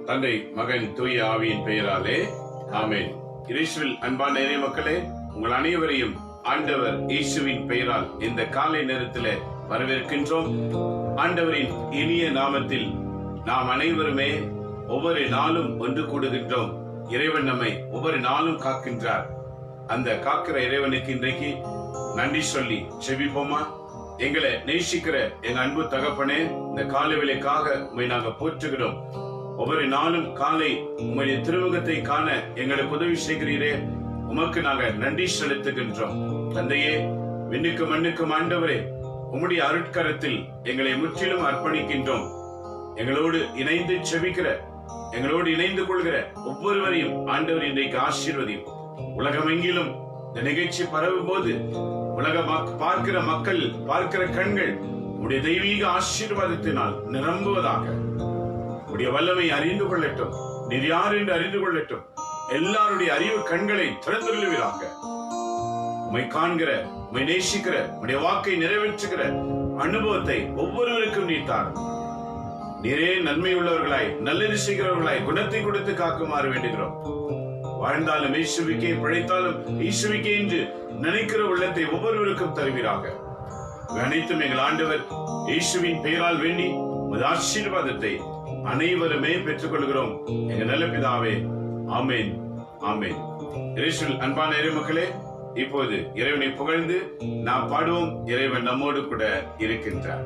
தந்தை, மகன், தூய ஆவியின் பெயராலே ஆமென். இயேசுவில் அன்பான இறை மக்களே, உங்கள் அனைவரையும் ஆண்டவர் இயேசுவின் பெயரால் இந்த காலை நேரத்தில் வரவேற்கின்றோம். ஆண்டவரின் இனிய நாமத்தில் நாம் அனைவருமே ஒவ்வொரு நாளும் ஒன்று கூடுகின்றோம். இறைவன் நம்மை ஒவ்வொரு நாளும் காக்கின்றார். அந்த காக்கிற இறைவனுக்கு இன்றைக்கு நன்றி சொல்லி செபிப்போமா? எங்களை நேசிக்கிற எங்க அன்பு தகப்பனே, இந்த காலை வேளைக்காக உண்மை நாங்க போற்றுகிறோம். ஒவ்வொரு நாளும் காலை உங்களுடைய திருமுகத்தை காண எங்களுக்கு உதவி செய்கிறீரே, உமக்கு நாங்க நன்றி செலுத்துகின்றோம். தந்தையே, விண்ணுக்கும் மண்ணுக்கும் ஆண்டவரே, உம்முடைய அருட்கரத்தில் எங்களை முற்றிலும் அர்ப்பணிக்கின்றோம். எங்களோடு இணைந்து செபிக்கிற, எங்களோடு இணைந்து கொள்கிற ஒவ்வொருவரையும் ஆண்டவர் இன்றைக்கு ஆசீர்வதியும். உலகமெங்கிலும் இந்த நிகழ்ச்சி பரவும் போது பார்க்கிற மக்கள், பார்க்கிற கண்கள் உடைய தெய்வீக ஆசீர்வாதத்தினால் நிரம்புவதாக. உடைய வல்லமை அறிந்து கொள்ளட்டும், நீர் யார் என்று அறிந்து கொள்ளட்டும். எல்லாருடைய அறிவு கண்களை திறந்துள்ளவீராக. உம்மை காண்கிற, உம்மை நேசிக்கிற, உடைய வாக்கை நிறைவேற்றுகிற அனுபவத்தை ஒவ்வொருவருக்கும் நீர் தாரும். நீரே நன்மை உள்ளவர்களாய், நல்லது செய்கிறவர்களாய் குணத்தை கொடுத்து காக்குமாறு வேண்டுகிறோம். வாழ்ந்தாலும் ஈசுவிக்கே, பிழைத்தாலும் ஈசுவிக்கே என்று நினைக்கிற உள்ளத்தை ஒவ்வொருவருக்கும் தருவீராக. அனைத்தும் எங்கள் ஆண்டவர் இயேசுவின் பெயரால் வேண்டி உமது ஆசீர்வாதத்தை அனைவருமே பெற்றுக் கொள்கிறோம். எங்கள் நல்ல பிதாவே, ஆமென், ஆமென். இயேசுவில் அன்பான இறைமக்களே, இப்போது இறைவனை புகழ்ந்து நாம் பாடுவோம். இறைவன் நம்மோடு கூட இருக்கின்றார்.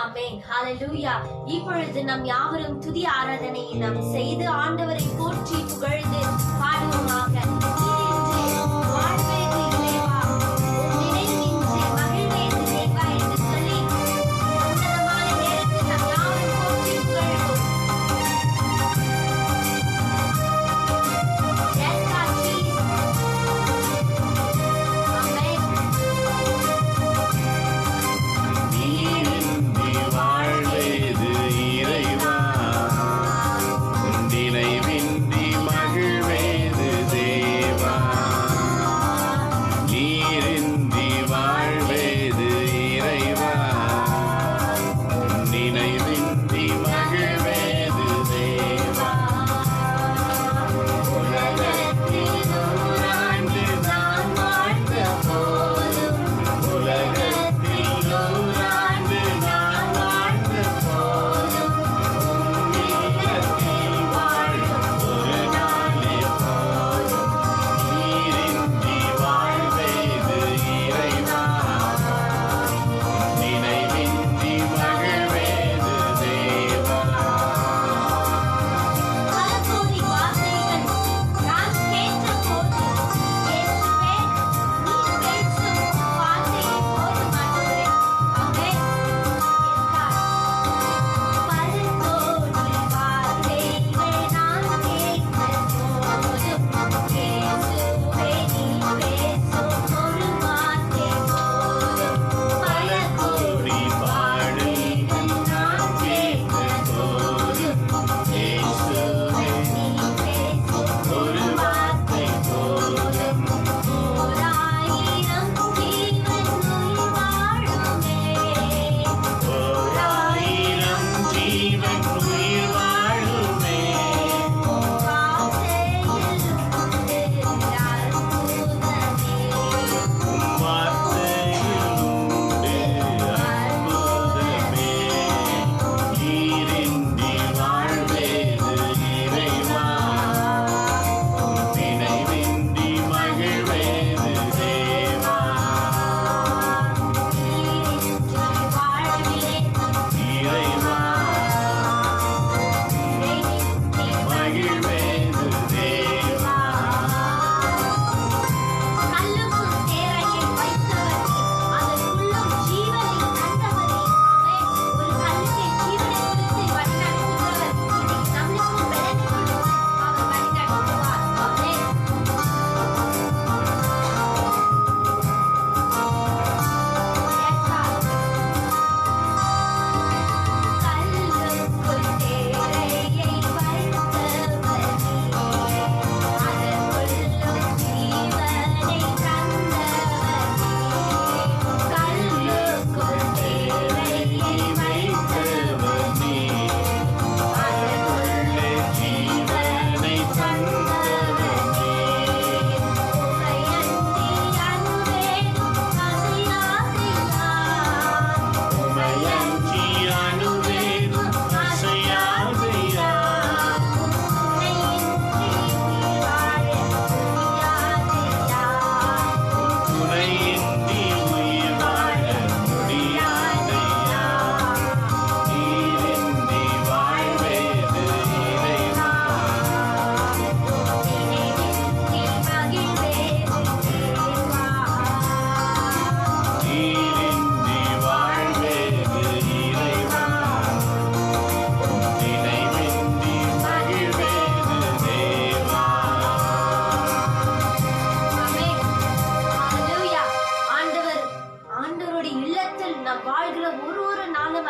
ஆமென், ஹல்லேலூயா. இப்பொழுது நம் யாவரும் துதி ஆராதனையை நாம் செய்து ஆண்டவரை போற்றி புகழ்ந்து பாடுவோமாக. நினைவின்றி மகிழ்வேது தேவா.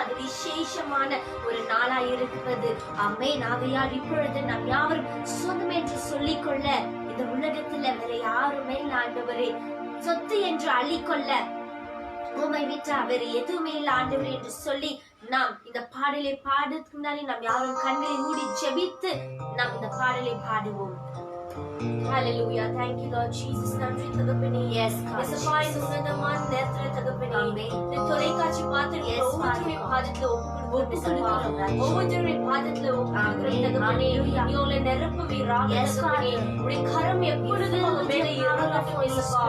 அது விசேஷமான ஒரு நாளாய் இருக்கிறது. ஆமென். ஆகையால் இப்பொழுது நாம் யாவரும் சொந்தம் என்று சொல்லிக்கொள்ள இந்த உலகத்துல வேற யாருமே இல்ல ஆண்டவரே. சொத்து என்று அள்ளிக்கொள்ள உம்மை விட்டா வேற எதுவுமே இல்ல ஆண்டவரே என்று சொல்லி நாம் இந்த பாடலை பாடுறதுக்கு முன்னாடி நாம் யாரும் கண்களை மூடி ஜெபித்து நாம் இந்த பாடலை பாடுவோம். Hallelujah. Thank you, Lord Jesus. நன்றி தகப்பனே. Yes, இயேசுவா, இந்த உன்னதமான நேரத்துல தகப்பனே, இந்த தொலைக்காட்சி பார்த்துட்டு ஒவ்வொருவருடைய பாதத்துல ஒப்புக்கொடுக்கிறோம். ஒவ்வொருவருடைய பாதத்துல ஒப்புக்கொடுக்கிறோம் தகப்பனே. நீ உங்களை நிரப்புவீராக தகப்பனே. உடைய கரம் எப்பொழுதும் அவங்க மேல இருக்கட்டும் இயேசுவா.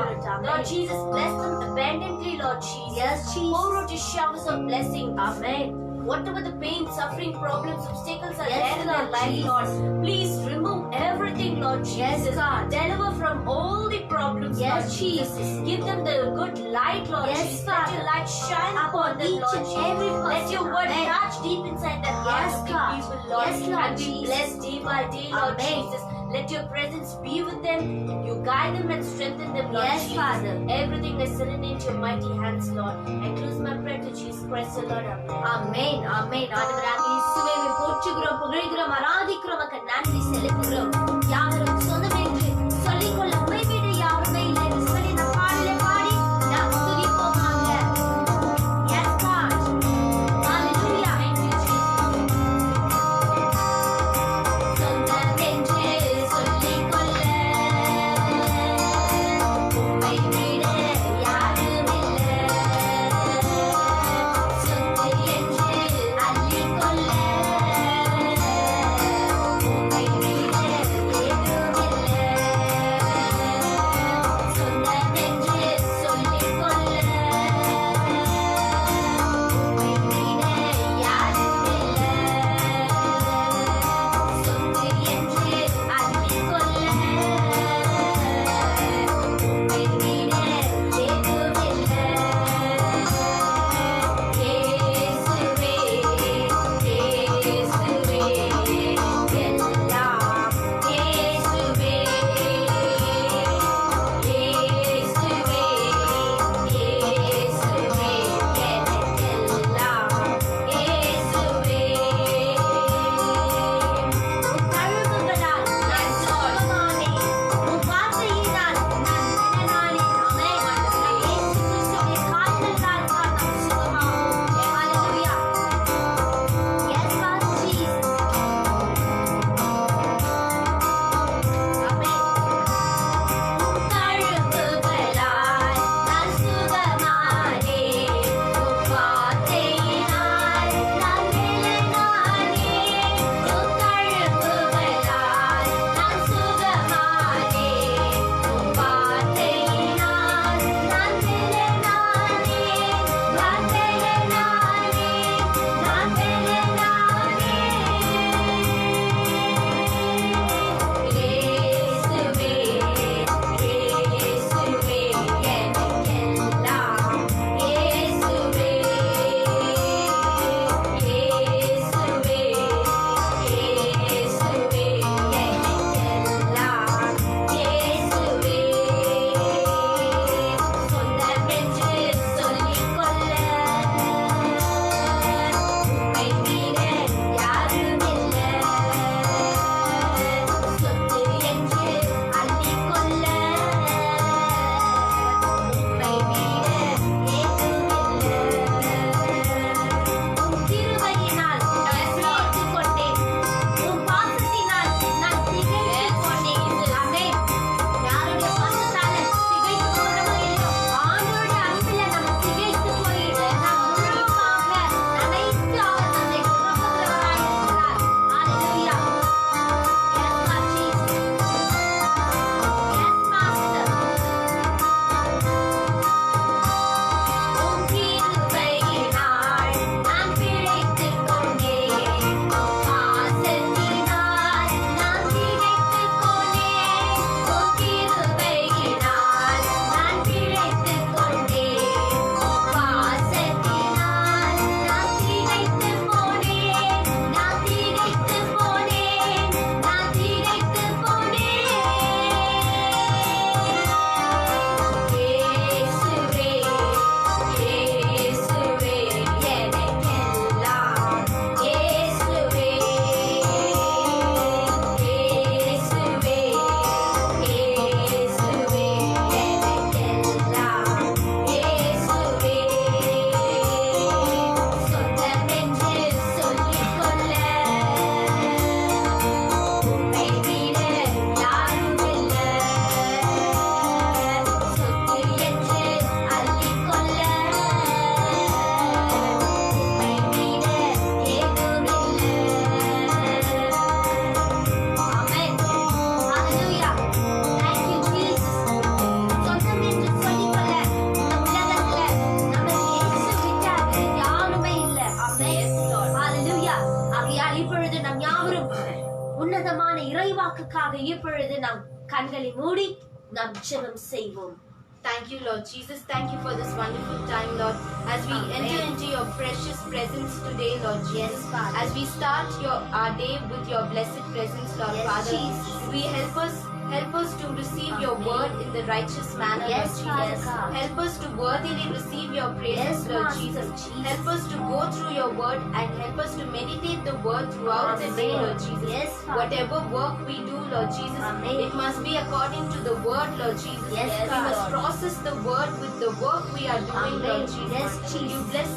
Lord Jesus, bless them abundantly, Lord Jesus. Yes, Jesus. Pour out your showers of blessing. Amen. Whatever the pain, suffering, problems, obstacles are there in our life, Lord, please remove everything, Lord Jesus. Yes, God. Deliver from all the problems, Lord Jesus. Give them the good light, Lord Jesus. Let your light shine upon them, Lord Jesus. Let your word touch deep inside their hearts of the people, Lord. Yes, Lord. And be blessed day by day, Lord Jesus. Let your presence be with them. You guide them and strengthen them, Lord Jesus. Father. Everything I surrender into your mighty hands, Lord. I close my prayer to Jesus Christ, the Lord. Amen. Amen. ஆண்டவராகிய இயேசுவை போற்றுகிறோம், புகழ்கிறோம், ஆராதிக்கிறோம், உமக்கு நன்றி செலுத்துகிறோம். யாவரும் சொந்தம் என்று சொல்லிக்கொள்ள உம்மை விட யாருமே இல்லை என்று சொல்லி இந்த பாடலை பாடி நாம் துதிப்போமாக. Yes, God. Hallelujah. Thank you, Jesus. சொந்தம் என்று சொல்லிக்கொள்ள உம்மை விட யாரும் இல்லை. சொத்து என்று அள்ளிக்கொள்ள உம்மை விட எதுவும் இல்லை. ஹalleluya. ஆகையால் இப்பொழுது நாம் யாவரும் உன்னதமான இறைவாக்குக்காக இப்பொழுது நாம் கண்களை மூடி நாம் ஜெபம் செய்வோம். Thank you, Lord Jesus. Thank you for this wonderful time, Lord. As we enter into your precious presence today, Lord Jesus. As we start our day with your blessed presence, Lord Father. We help us to receive your word in the righteous manner, Lord Jesus. Help us to worthily receive your praises, Lord Jesus. Help us to go through your word and help us to meditate the word throughout the day, Lord Jesus. Whatever work we do, Lord Jesus, it must be according to the word, Lord Jesus. We must process the word with the work we are doing, Lord Jesus. You bless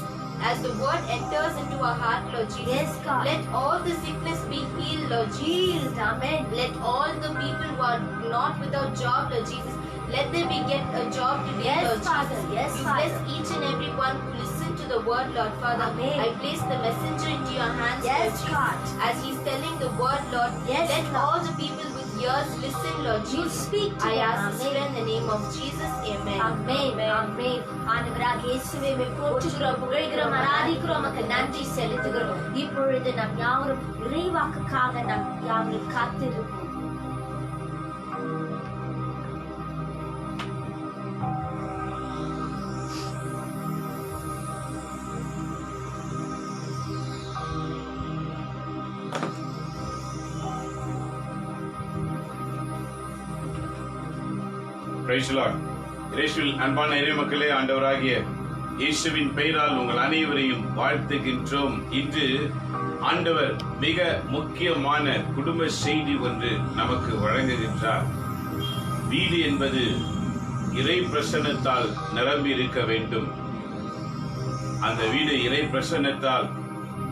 as the word enters into our heart, Lord Jesus. Let all the sickness be healed, Lord Jesus. Amen. Let all the people who are not without job, Lord Jesus, let them get a job today, Lord Jesus. You bless each and every one who listen to the word, Lord Father. I place the messenger into your hands, Lord Jesus. As he's telling the word, Lord, let all the people with ears listen, Lord Jesus. You speak to I them. ask this in the name of Jesus. Amen. ஆமென். ஆமென். ஆண்டவராக இயேசுவே உம்மை போற்றுகிறோம், புகழ்கிறோம், ஆராதிக்கிறோம், உமக்கு நன்றி செலுத்துகிறோம். இப்பொழுது நாம் யாவரும் இறைவாக்குக்காக நாம் யாவரும் காத்திருப்போம். Praise the Lord. இயேசுவில் அன்பான இறைமக்களே, ஆண்டவராகிய இயேசுவின் பெயரால் உங்கள் அனைவரையும் வாழ்த்துகின்றோம். இன்று ஆண்டவர் மிக முக்கியமான குடும்ப செய்தி ஒன்று நமக்கு வழங்குகின்றார். வீடு என்பது இறை பிரசன்னத்தால் நிரம்பி இருக்க வேண்டும். அந்த வீடு இறை பிரசன்னத்தால்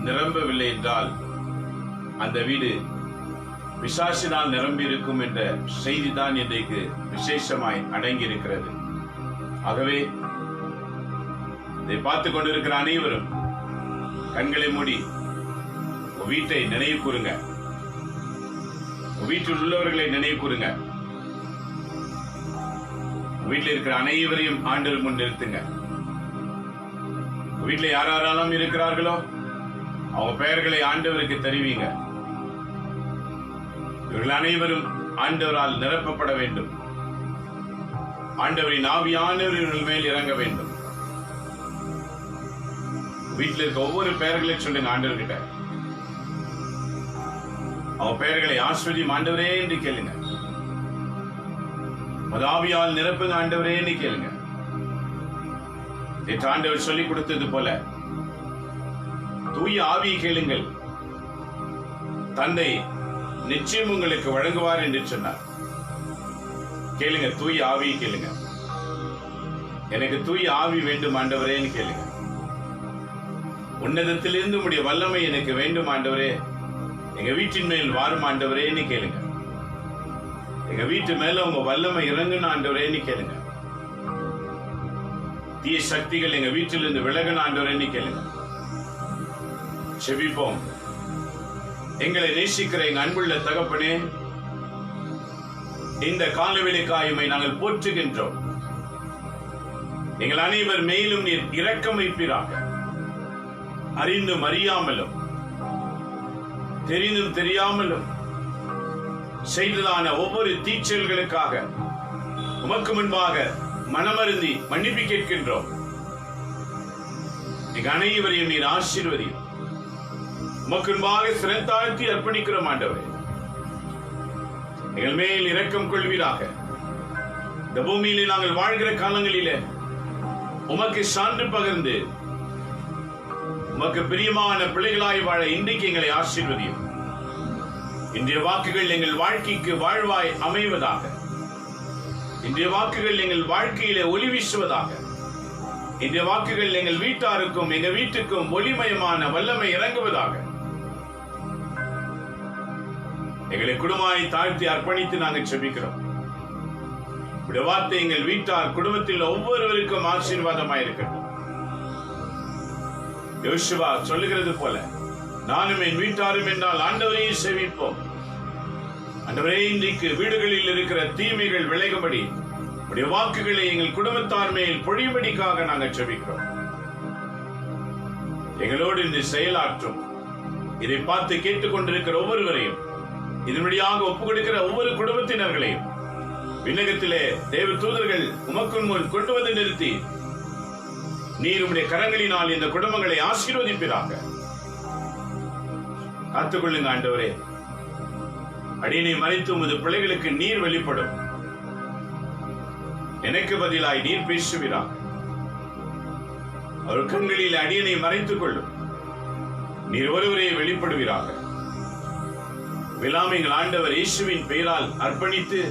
நிரம்பவில்லை என்றால் அந்த வீடு பிசாசினால் நிரம்பி இருக்கும் என்ற செய்திதான் இன்றைக்கு விசேஷமாய் அடங்கியிருக்கிறது. ஆகவே இதை பார்த்துக் கொண்டிருக்கிற அனைவரும் கண்களை மூடி உங்க வீட்டை நினைவு கூறுங்க. உங்க வீட்டில் உள்ளவர்களை நினைவு கூறுங்க. வீட்டில் இருக்கிற அனைவரையும் ஆண்டவர் முன் நிறுத்துங்க. வீட்டில் யாரெல்லாம் இருக்கிறார்களோ அவங்க பெயர்களை ஆண்டவருக்கு தெரிவிங்க. இவர்கள் அனைவரும் ஆண்டவரால் நிரப்பப்பட வேண்டும். ஆண்டவரின் ஆவியானவர் இவர்கள் மேல் இறங்க வேண்டும். வீட்டில் இருக்க ஒவ்வொரு பெயர்களையும் சொல்லுங்க ஆண்டவர்கிட்ட. அவன் பெயர்களை ஆஸ்வதியும் ஆண்டவரே என்று கேளுங்க. ஆவியால் நிரப்புங்க ஆண்டவரே என்று கேளுங்க. நேற்று ஆண்டவர் சொல்லிக் கொடுத்தது போல தூய ஆவியை கேளுங்கள், தந்தை நிச்சயம் உங்களுக்கு வழங்குவார் என்று சொன்னார். கேளுங்க, தூய ஆவியை கேளுங்க. எனக்கு தூய ஆவி வேண்டும் ஆண்டவரேன்னு கேளுங்க. உன்னதத்திலிருந்து உடைய வல்லமை எனக்கு வேண்டும் ஆண்டவரே, எங்க வீட்டின் மேல் வாரும் ஆண்டவரேன்னு கேளுங்க. எங்க வீட்டு மேல உங்க வல்லமை இறங்கணும் ஆண்டவரேன்னு கேளுங்க. தீய சக்திகள் எங்க வீட்டிலிருந்து விலகணும் ஆண்டவரேன்னு கேளுங்க. செபிப்போம். எங்களை நேசிக்கிற எங்க அன்புள்ள தகப்பனே, இந்த காலவெளிக்காயுமை நாங்கள் போற்றுகின்றோம். எங்கள் அனைவர் மேலும் நீர் இரக்கம் வைப்பீராக. அறிந்தும் அறியாமலும் தெரிந்தும் தெரியாமலும் செய்ததான ஒவ்வொரு தீச்செயல்களுக்காக உமக்கு முன்பாக மனமருந்தி மன்னிப்பு கேட்கின்றோம். எங்க அனைவரையும் நீர் ஆசீர்வதியும். உமக்கு முன்பாக சிறந்தாழ்த்தி அர்ப்பணிக்கிறோம் ஆண்டவரே. எங்கள் மேல் இரக்கம் கொள்வீராக. இந்த பூமியிலே நாங்கள் வாழ்கிற காலங்களிலே உமக்கு சான்று பகிர்ந்து உமக்கு பிரியமான பிள்ளைகளாய் வாழ இன்றைக்கு எங்களை ஆசீர்வதியும். இன்றைய வாக்குகள் எங்கள் வாழ்க்கைக்கு வாழ்வாய் அமைவதாக. இன்றைய வாக்குகள் எங்கள் வாழ்க்கையிலே ஒளி வீசுவதாக. இன்றைய வாக்குகள் எங்கள் வீட்டாருக்கும் எங்கள் வீட்டுக்கும் ஒளிமயமான வல்லமை இறங்குவதாக. எங்களை குடும்பமாய் தாழ்த்தி அர்ப்பணித்து நாங்கள் செபிக்கிறோம். உடைய வார்த்தை எங்கள் வீட்டார் குடும்பத்தில் ஒவ்வொருவருக்கும் ஆசீர்வாதமாய் இருக்கட்டும். யோசுவா சொல்லுகிறது போல நானும் என் வீட்டாரும் என்றால் ஆண்டவரையே சேவிப்போம். ஆண்டவரே, இன்றைக்கு வீடுகளில் இருக்கிற தீமைகள் விலகும்படி உடைய வாக்குகளை எங்கள் குடும்பத்தார் மேல் பொழியும்படிக்காக நாங்கள் செபிக்கிறோம். எங்களோடு இந்த செயலாற்றும். இதை பார்த்து கேட்டுக்கொண்டிருக்கிற ஒவ்வொருவரையும், இதனுடையாக ஒப்புக் கொடுக்கிற ஒவ்வொரு குடும்பத்தினர்களையும் விண்ணகத்திலே தேவ தூதர்கள் உமக்கு முன் கொண்டு வந்து நிறுத்தி நீர் உம்முடைய கரங்களினால் இந்த குடும்பங்களை ஆசீர்வதிப்பீராக. காத்துக்கொள்ளுங்க ஆண்டவரே. அடியனை மறைத்து உமது பிள்ளைகளுக்கு நீர் வெளிப்படும். எனக்கு பதிலாய் நீர் பேசுவீராக. அவர் கண்களில் அடியனை மறைத்துக் கொள்ளும். நீர் ஒருவரே வெளிப்படுவீராக. விழாமைகள் ஆண்டவர் இயேசுவின் பெயரால் அர்ப்பணித்து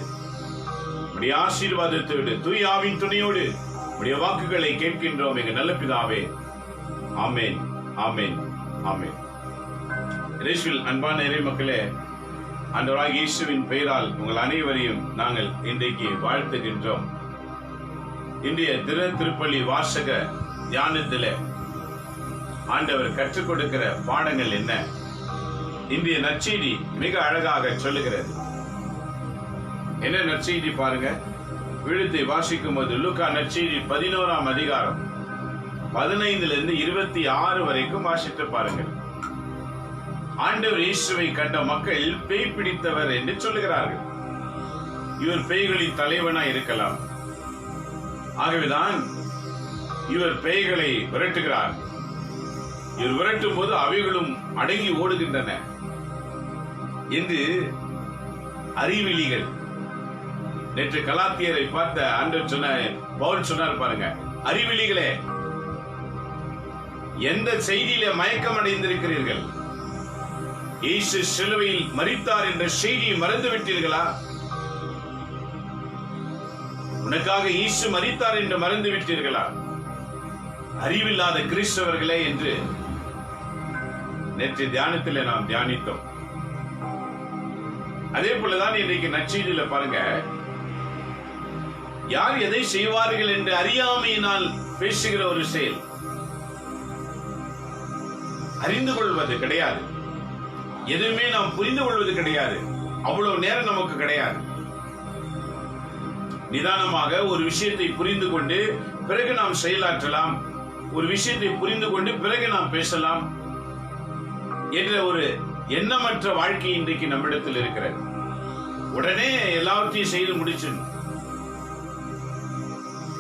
உடைய ஆசீர்வாதத்தோடு தூய ஆவியின் துணையோடு உடைய வாக்குகளை கேட்கின்றோம் எங்க நல்ல பிதாவே. ஆமென், ஆமென், ஆமென். இயேசுவில் அன்பான இறை மக்களே, ஆண்டவராகிய இயேசுவின் பெயரால் உங்கள் அனைவரையும் நாங்கள் இன்றைக்கு வாழ்த்துகின்றோம். இன்றைய தின திருப்பலி வாசக தியானத்திலே ஆண்டவர் கற்றுக் கொடுக்கிற பாடங்கள் என்ன? இன்றைய நற்செய்தி மிக அழகாக சொல்லுகிறது. என்ன நற்செய்தி பாருங்க. விழுத்தை வாசிக்கும் போது லூக்கா நற்செய்தி 11ஆம் அதிகாரம் 15 26 வரைக்கும் வாசித்து பாருங்கள். ஆண்டவர் இயேசுவை கண்ட மக்கள் பேய் பிடித்தவர் என்று சொல்லுகிறார்கள். இவர் பேய்களின் தலைவனாய் இருக்கலாம். ஆகவேதான் இவர் பேய்களை விரட்டுகிறார். இவர் விரட்டும் போது அவைகளும் அடங்கி ஓடுகின்றன என்று அறிவிலிகள். நேற்று கலாத்தியரை பார்த்த ஆண்டவர் சொன்ன பவுல் சொன்னார் பாருங்க, அறிவிலிகளே, எந்த செய்தியில மயக்கம் அடைந்திருக்கிறீர்கள்? இயேசு சிலுவையில் மரித்தார் என்ற செய்தியை மறந்து விட்டீர்களா? உனக்காக இயேசு மரித்தார் என்று மறந்து விட்டீர்களா? அறிவில்லாத கிறிஸ்தவர்களே என்று நேற்று தியானத்தில் நாம் தியானித்தோம். அதே போலதான் இன்றைக்கு நற்செய்தியில பாருங்க, யார் எதை செய்வார்கள் என்று அறியாமையினால் பேசுகிற ஒரு செயல். அறிந்து கொள்வது கிடையாது. எதுவுமே நாம் புரிந்து கொள்வது கிடையாது. அவ்வளவு நேரம் நமக்கு கிடையாது. நிதானமாக ஒரு விஷயத்தை புரிந்து கொண்டு பிறகு நாம் செயலாற்றலாம். ஒரு விஷயத்தை புரிந்து கொண்டு பிறகு நாம் பேசலாம் என்ற ஒரு எண்ணமற்ற வாழ்க்கை இன்றைக்கு நம்மிடத்தில் இருக்கிறது. உடனே எல்லாவற்றையும் செய்து முடிச்சு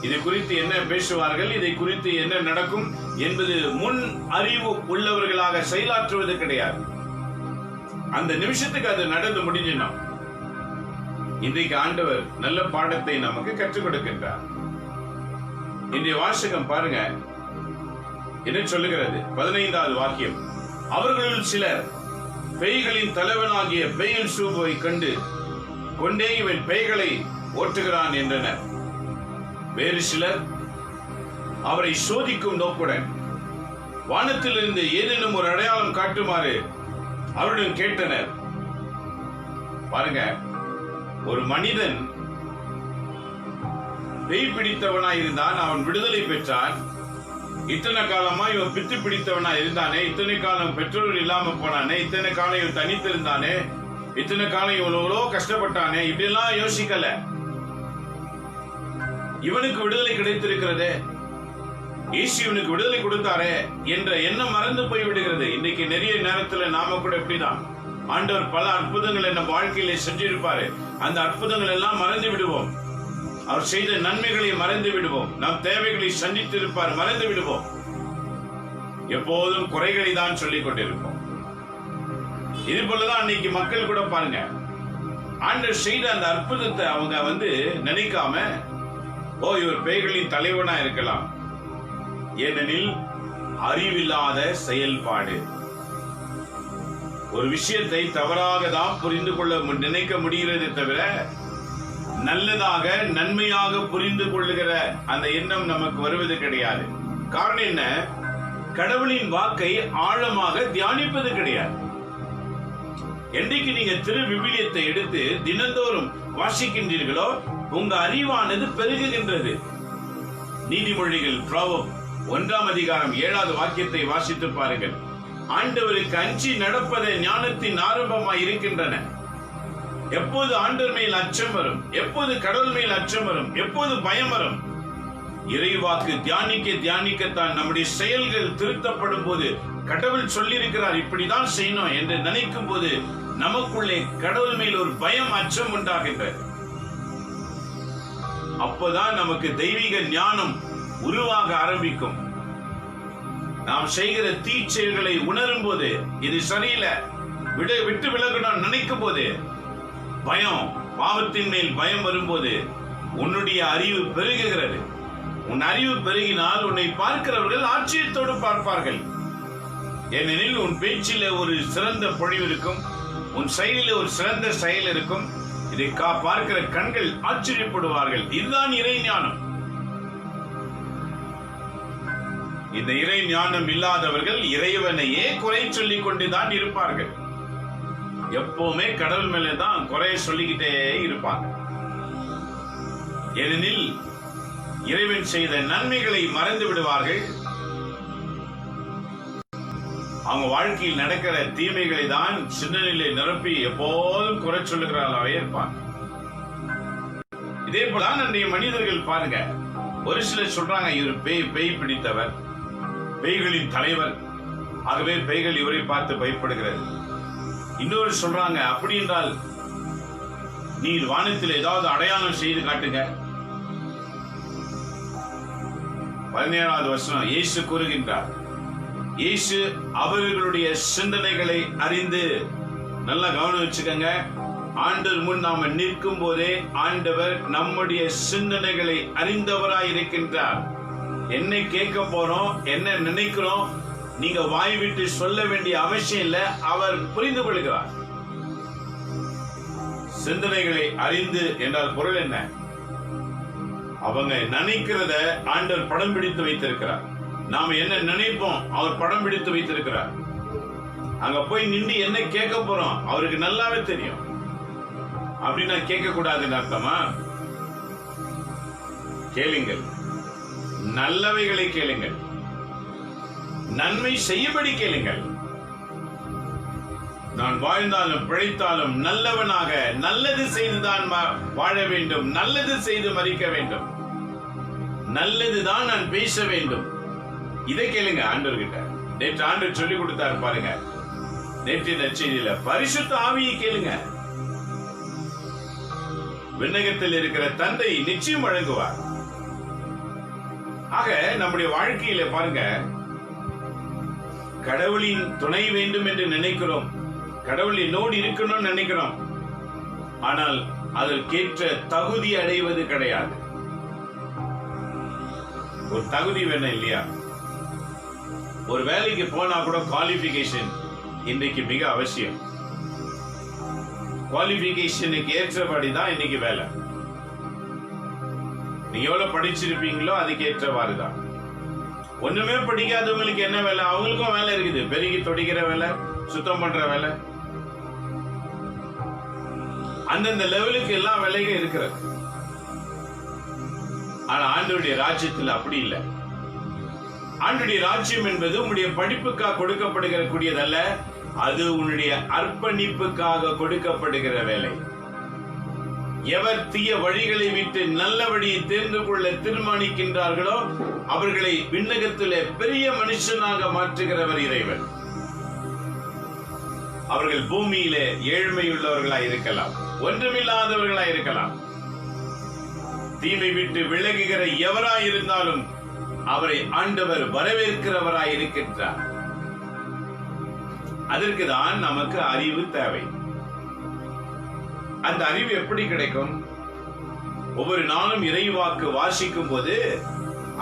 இது குறித்து என்ன பேசுவார்கள், இதை குறித்து என்ன நடக்கும் என்பது முன் அறிவு உள்ளவர்களாக செயலாற்றுவது கிடையாது. அந்த நிமிஷத்துக்கு அது நடந்து முடிஞ்சினா இன்றைக்கு ஆண்டவர் நல்ல பாடத்தை நமக்கு கற்றுக் கொடுக்கின்றார். இன்றைய வாசகம் பாருங்க என்ன சொல்லுகிறது. 15வது வாக்கியம், அவர்களுள் சிலர் பேய்களின் தலைவனாகிய பெயல்சூபை கண்டு கொண்டே இவன் பேய்களை ஓட்டுகிறான் என்றனர். வேறு சிலர் அவரை சோதிக்கும் நோக்குடன் வானத்திலிருந்து ஏதேனும் ஒரு அடையாளம் காட்டுமாறு அவரிடம் கேட்டனர். பாருங்க, ஒரு மனிதன் பேய் பிடித்தவனாய் இருந்தான், அவன் விடுதலை பெற்றான். இத்தனை காலமா இவன் பித்து பிடித்தவனா இருந்தானே, இத்தனை காலம் பெற்றோர்கள் இல்லாம போனானே, இத்தனை காலம் இவன் தனித்திருந்தானே, இத்தனை காலம் இவ்வளோ கஷ்டப்பட்டானே, இப்படி எல்லாம் யோசிக்கல. இவனுக்கு விடுதலை கிடைத்திருக்கிறதே, இயேசு இவனுக்கு விடுதலை கொடுத்தாரே என்ற எண்ணம் மறந்து போய் விடுகிறது. இன்னைக்கு நிறைய நேரத்துல நாம கூட இப்படிதான். ஆண்டவர் பல அற்புதங்களை நம்ம வாழ்க்கையில செஞ்சிருப்பாரு. அந்த அற்புதங்கள் எல்லாம் மறந்து விடுவோம். அவர் செய்த நன்மைகளை மறந்து விடுவோம். நம் தேவைகளை சந்தித்திருப்பார், மறந்து விடுவோம். எப்போதும் குறைகளை தான் சொல்லிக் கொண்டிருப்போம். இது போலதான் அன்னைக்கு மக்கள் கூட பாருங்க, ஆண்டவர் செய்த அந்த அற்புதத்தை அவங்க நினைக்காம, ஓ இவர் பேய்களின் தலைவனா இருக்கலாம், ஏனெனில் அறிவில்லாத செயல்பாடு. ஒரு விஷயத்தை தவறாக தான் புரிந்து கொள்ள நினைக்க முடிகிறது தவிர நல்லதாக நன்மையாக புரிந்து கொள்ளுகிற அந்த எண்ணம் நமக்கு வருவது கிடையாது. காரணம் என்ன? கடவுளின் வாக்கை ஆழமாக தியானிப்பது கிடையாது. என்றைக்கு நீங்க திரு விவிலியத்தை எடுத்து தினந்தோறும் வாசிக்கின்றீர்களோ உங்க அறிவானது பெருகுகின்றது. நீதிமொழிகள் ப்ராவர்ப் 1ஆம் அதிகாரம் 7வது வாக்கியத்தை வாசித்து பாருங்கள். ஆண்டவருக்கு அஞ்சி நடப்பதே ஞானத்தின் ஆரம்பமாய் இருக்கின்றன. எப்போது ஆண்டவர் மேல் அச்சம் வரும், எப்போது கடவுள் மேல் அச்சம் வரும், எப்போது பயம் வரும், இறைவாக்கு தியானிக்கத்தான் நம்முடைய செயல்கள் திருத்தப்படும் போது கடவுள் சொல்லியிருக்கிறார் இப்படிதான் செய்யணும் என்று நினைக்கும் போது நமக்குள்ளே கடவுள் மேல் ஒரு பயம், அச்சம் உண்டாகின்றது. அப்போதான் நமக்கு தெய்வீக ஞானம் உருவாக ஆரம்பிக்கும். நாம் செய்கிற தீச்செயல்களை உணரும் போது இது சரியில்லை, விட்டு விலகணும் நினைக்கும் போது பயம், பாவத்தின் மேல் பயம் வரும்போது உன்னுடைய அறிவு பெருகுகிறது. உன் அறிவு பெருகினால் உன்னை பார்க்கிறவர்கள் ஆச்சரியத்தோடு பார்ப்பார்கள். ஏனெனில் உன் பேச்சில ஒரு சிறந்த பொழிவு இருக்கும், உன் செயலில ஒரு சிறந்த செயல் இருக்கும். இதை பார்க்கிற கண்கள் ஆச்சரியப்படுவார்கள். இதுதான் இறை ஞானம். இந்த இறை ஞானம் இல்லாதவர்கள் இறைவனையே குறை சொல்லிக் கொண்டுதான் இருப்பார்கள். எப்பவுமே கடவுள் மேலதான் குறைய சொல்லிக்கிட்டே இருப்பாங்க. ஏனெனில் இறைவன் செய்த நன்மைகளை மறந்து விடுவார்கள். அவங்க வாழ்க்கையில் நடக்கிற தீமைகளை தான் சிந்தனையிலே நிரப்பி எப்போதும் குறை சொல்லுகிறார்களாவே இருப்பாங்க. இதே போலதான் நம்முடைய மனிதர்கள் பாருங்க. ஒரு சிலர் சொல்றாங்க இவர் பேய் பிடித்தவர், பேய்களின் தலைவர், ஆகவே பேய்கள் இவரை பார்த்து பயப்படுகிறது. இன்னொரு சொல்றாங்க அப்படி என்றால் நீர் வானத்தில் ஏதாவது அடையாளம் செய்து காட்டுங்க. 17வது வசனம் இயேசு கூறுகின்றார். இயேசு அவர்களுடைய சிந்தனைகளை அறிந்து, நல்லா கவனம் வச்சுக்கங்க, ஆண்டவர் முன் நாம நிற்கும் போதே ஆண்டவர் நம்முடைய சிந்தனைகளை அறிந்தவராய் இருக்கின்றார். என்ன கேட்க போறோம், என்ன நினைக்கிறோம், நீங்க வாய் விட்டு சொல்ல வேண்டிய அவசியம் இல்ல, அவர் புரிந்து கொள்கிறார். சிந்தனைகளை அறிந்து என்றால் பொருள் என்ன? அவங்க நினைக்கிறத ஆண்டவர் படம் பிடித்து வைத்திருக்கிறார். நாம என்ன நினைப்போம் அவர் படம் பிடித்து வைத்திருக்கிறார். அங்க போய் நின்று என்ன கேட்க போறோம் அவருக்கு நல்லாவே தெரியும். அப்படின்னா கேட்க கூடாதுன்னு அர்த்தமா? கேளுங்கள், நல்லவைகளை கேளுங்கள், நன்மை செய்யபடி கேளுங்கள். நான் வாழ்ந்தாலும் பிழைத்தாலும் நல்லவனாக நல்லது செய்துதான் வாழ வேண்டும், நல்லது செய்து மறிக்க வேண்டும், நல்லதுதான் நான் பேச வேண்டும். இதை கேளுங்க ஆண்டவர்கிட்ட. நேற்று ஆண்டவர் சொல்லி கொடுத்தாரு பாருங்க, நேற்று நற்செய்தியில பரிசுத்த ஆவியை கேளுங்க. விண்ணகத்தில் இருக்கிற தந்தை நிச்சயம் வழங்குவார். ஆக நம்முடைய வாழ்க்கையில பாருங்க, கடவுளின் துணை வேண்டும் என்று நினைக்கிறோம், கடவுள் என்னோடு இருக்கணும்னு நினைக்கிறோம். ஆனால் அதற்கேற்ற தகுதி அடைவது கிடையாது. ஒரு தகுதி வேணும் இல்லையா? ஒரு வேலைக்கு போனா கூட குவாலிபிகேஷன் இன்றைக்கு மிக அவசியம். குவாலிபிகேஷனுக்கு ஏற்றபடி தான் இன்னைக்கு வேலை. நீங்க எவ்வளவு படிச்சிருப்பீங்களோ அதுக்கு ஏற்றவாறு தான். ஒண்ணுமே படிக்காதவங்களுக்கு என்ன வேலை? அவங்களுக்கும் வேலை இருக்குது. பெருகி தொடிக்கிற வேலை, சுத்தம் பண்ற வேலை, அந்தந்த லெவலுக்கு எல்லா வேலையும் இருக்கிறது. ஆனா ஆண்டவருடைய ராஜ்யத்தில் அப்படி இல்லை. ஆண்டவருடைய ராஜ்யம் என்பது உன்னுடைய படிப்புக்காக கொடுக்கப்படுகிற கூடியதல்ல, அது உன்னுடைய அர்ப்பணிப்புக்காக கொடுக்கப்படுகிற வேலை. எவர் தீய வழிகளை விட்டு நல்ல வழியை தேர்ந்து கொள்ள தீர்மானிக்கின்றார்களோ அவர்களை விண்ணகத்திலே பெரிய மனுஷனாக மாற்றுகிறவர் இறைவன். அவர்கள் பூமியிலே ஏழ்மையுள்ளவர்களாய் இருக்கலாம், ஒன்றுமில்லாதவர்களாய் இருக்கலாம். தீமை விட்டு விலகுகிற எவராய் இருந்தாலும் அவரை ஆண்டவர் வரவேற்கிறவராய் இருக்கின்றார். அதற்குதான் நமக்கு அறிவு தேவை. அந்த அறிவு எப்படி கிடைக்கும்? ஒவ்வொரு நாளும் இறைவாக்கு வாசிக்கும் போது,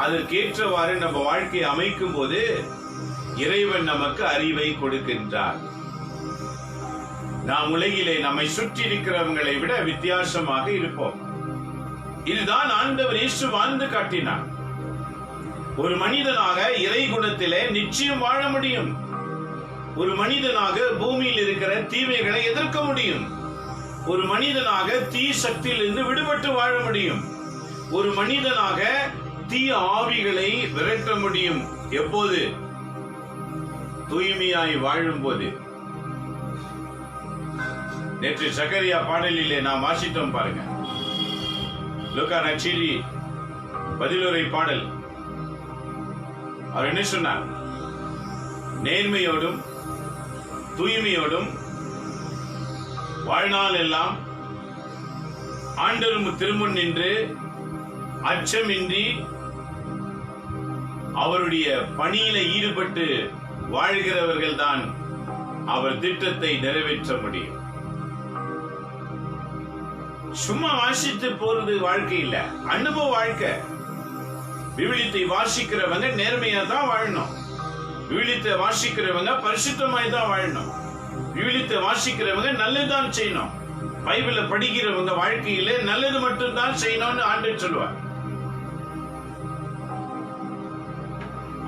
அதற்கேற்றவாறு நம்ம வாழ்க்கையை அமைக்கும் போது இறைவன் நமக்கு அறிவை கொடுக்கின்றார். நாம் உலகிலே நம்மை சுற்றி இருக்கிறவங்களை விட வித்தியாசமாக இருப்போம். இதுதான் ஆண்டவர் இயேசு வாழ்ந்து காட்டினார். ஒரு மனிதனாக இறை குணத்திலே நிச்சயம் வாழ முடியும். ஒரு மனிதனாக பூமியில் இருக்கிற தீமைகளை எதிர்க்க முடியும். ஒரு மனிதனாக தீ சக்தியிலிருந்து விடுபட்டு வாழ முடியும். ஒரு மனிதனாக தீய ஆவிகளை விரட்ட முடியும். எப்போது? தூய்மையாய் வாழும் போது. நேற்று சக்கரியா பாடலிலே நாம் வாசித்தோம் பாருங்க. லூக்கா நற்செய்தி பதிலுரை பாடல் அவர் என்ன சொன்னார்? நேர்மையோடும் தூய்மையோடும் வாழ்நாள் எல்லாம் ஆண்டவர் திருமுன் நின்று அச்சமின்றி அவருடைய பணியில ஈடுபட்டு வாழ்கிறவர்கள் தான் அவர் திட்டத்தை நிறைவேற்ற முடியும். சும்மா வாசித்து போறது வாழ்க்கை இல்ல, அனுபவ வாழ்க்கை. விவிலியத்தை வாசிக்கிறவங்க நேர்மையா தான் வாழணும். விவிலியத்தை வாசிக்கிறவங்க பரிசுத்தமாய் தான் வாழணும். விவிலியத்தை வாசிக்கிறவங்க நல்லதுதான் செய்யணும். பைபிள படிக்கிறவங்க வாழ்க்கையில நல்லது மட்டும்தான் செய்யணும்னு ஆண்டவர் சொல்லுவார்.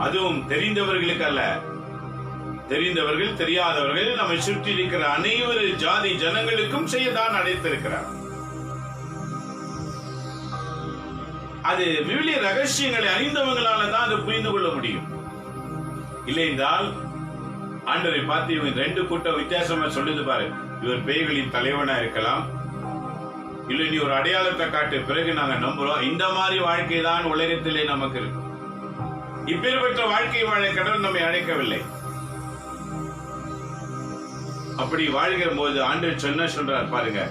அதுவும் தெரிந்தவர்களுக்கு அல்ல, தெரிந்தவர்கள் தெரியாதவர்கள் நம்மை சுற்றி இருக்கிற அனைவரு ஜாதி ஜனங்களுக்கும் செய்யதான் அழைத்திருக்கிறார். அது விவிலிய ரகசியங்களை அறிந்தவங்களால தான் அதை புரிந்து கொள்ள முடியும். இல்லை என்றால் ஆண்டவரை பார்த்து இவங்க ரெண்டு கூட்டம் வித்தியாசமா சொல்லுது பாரு. இவர் பேய்களின் தலைவனா இருக்கலாம், இல்லை நீ ஒரு அடையாளத்தை காட்டு, பிறகு நாங்க நம்புறோம். இந்த மாதிரி வாழ்க்கை தான் உலகத்திலே நமக்கு இருக்கு. இப்பேற்பட்ட வாழ்க்கை வாழ கடவுள் நம்மை அழைக்கவில்லை. அப்படி வாழ்கிற போது ஆண்டவர் என்ன சொல்றார் பாருங்க.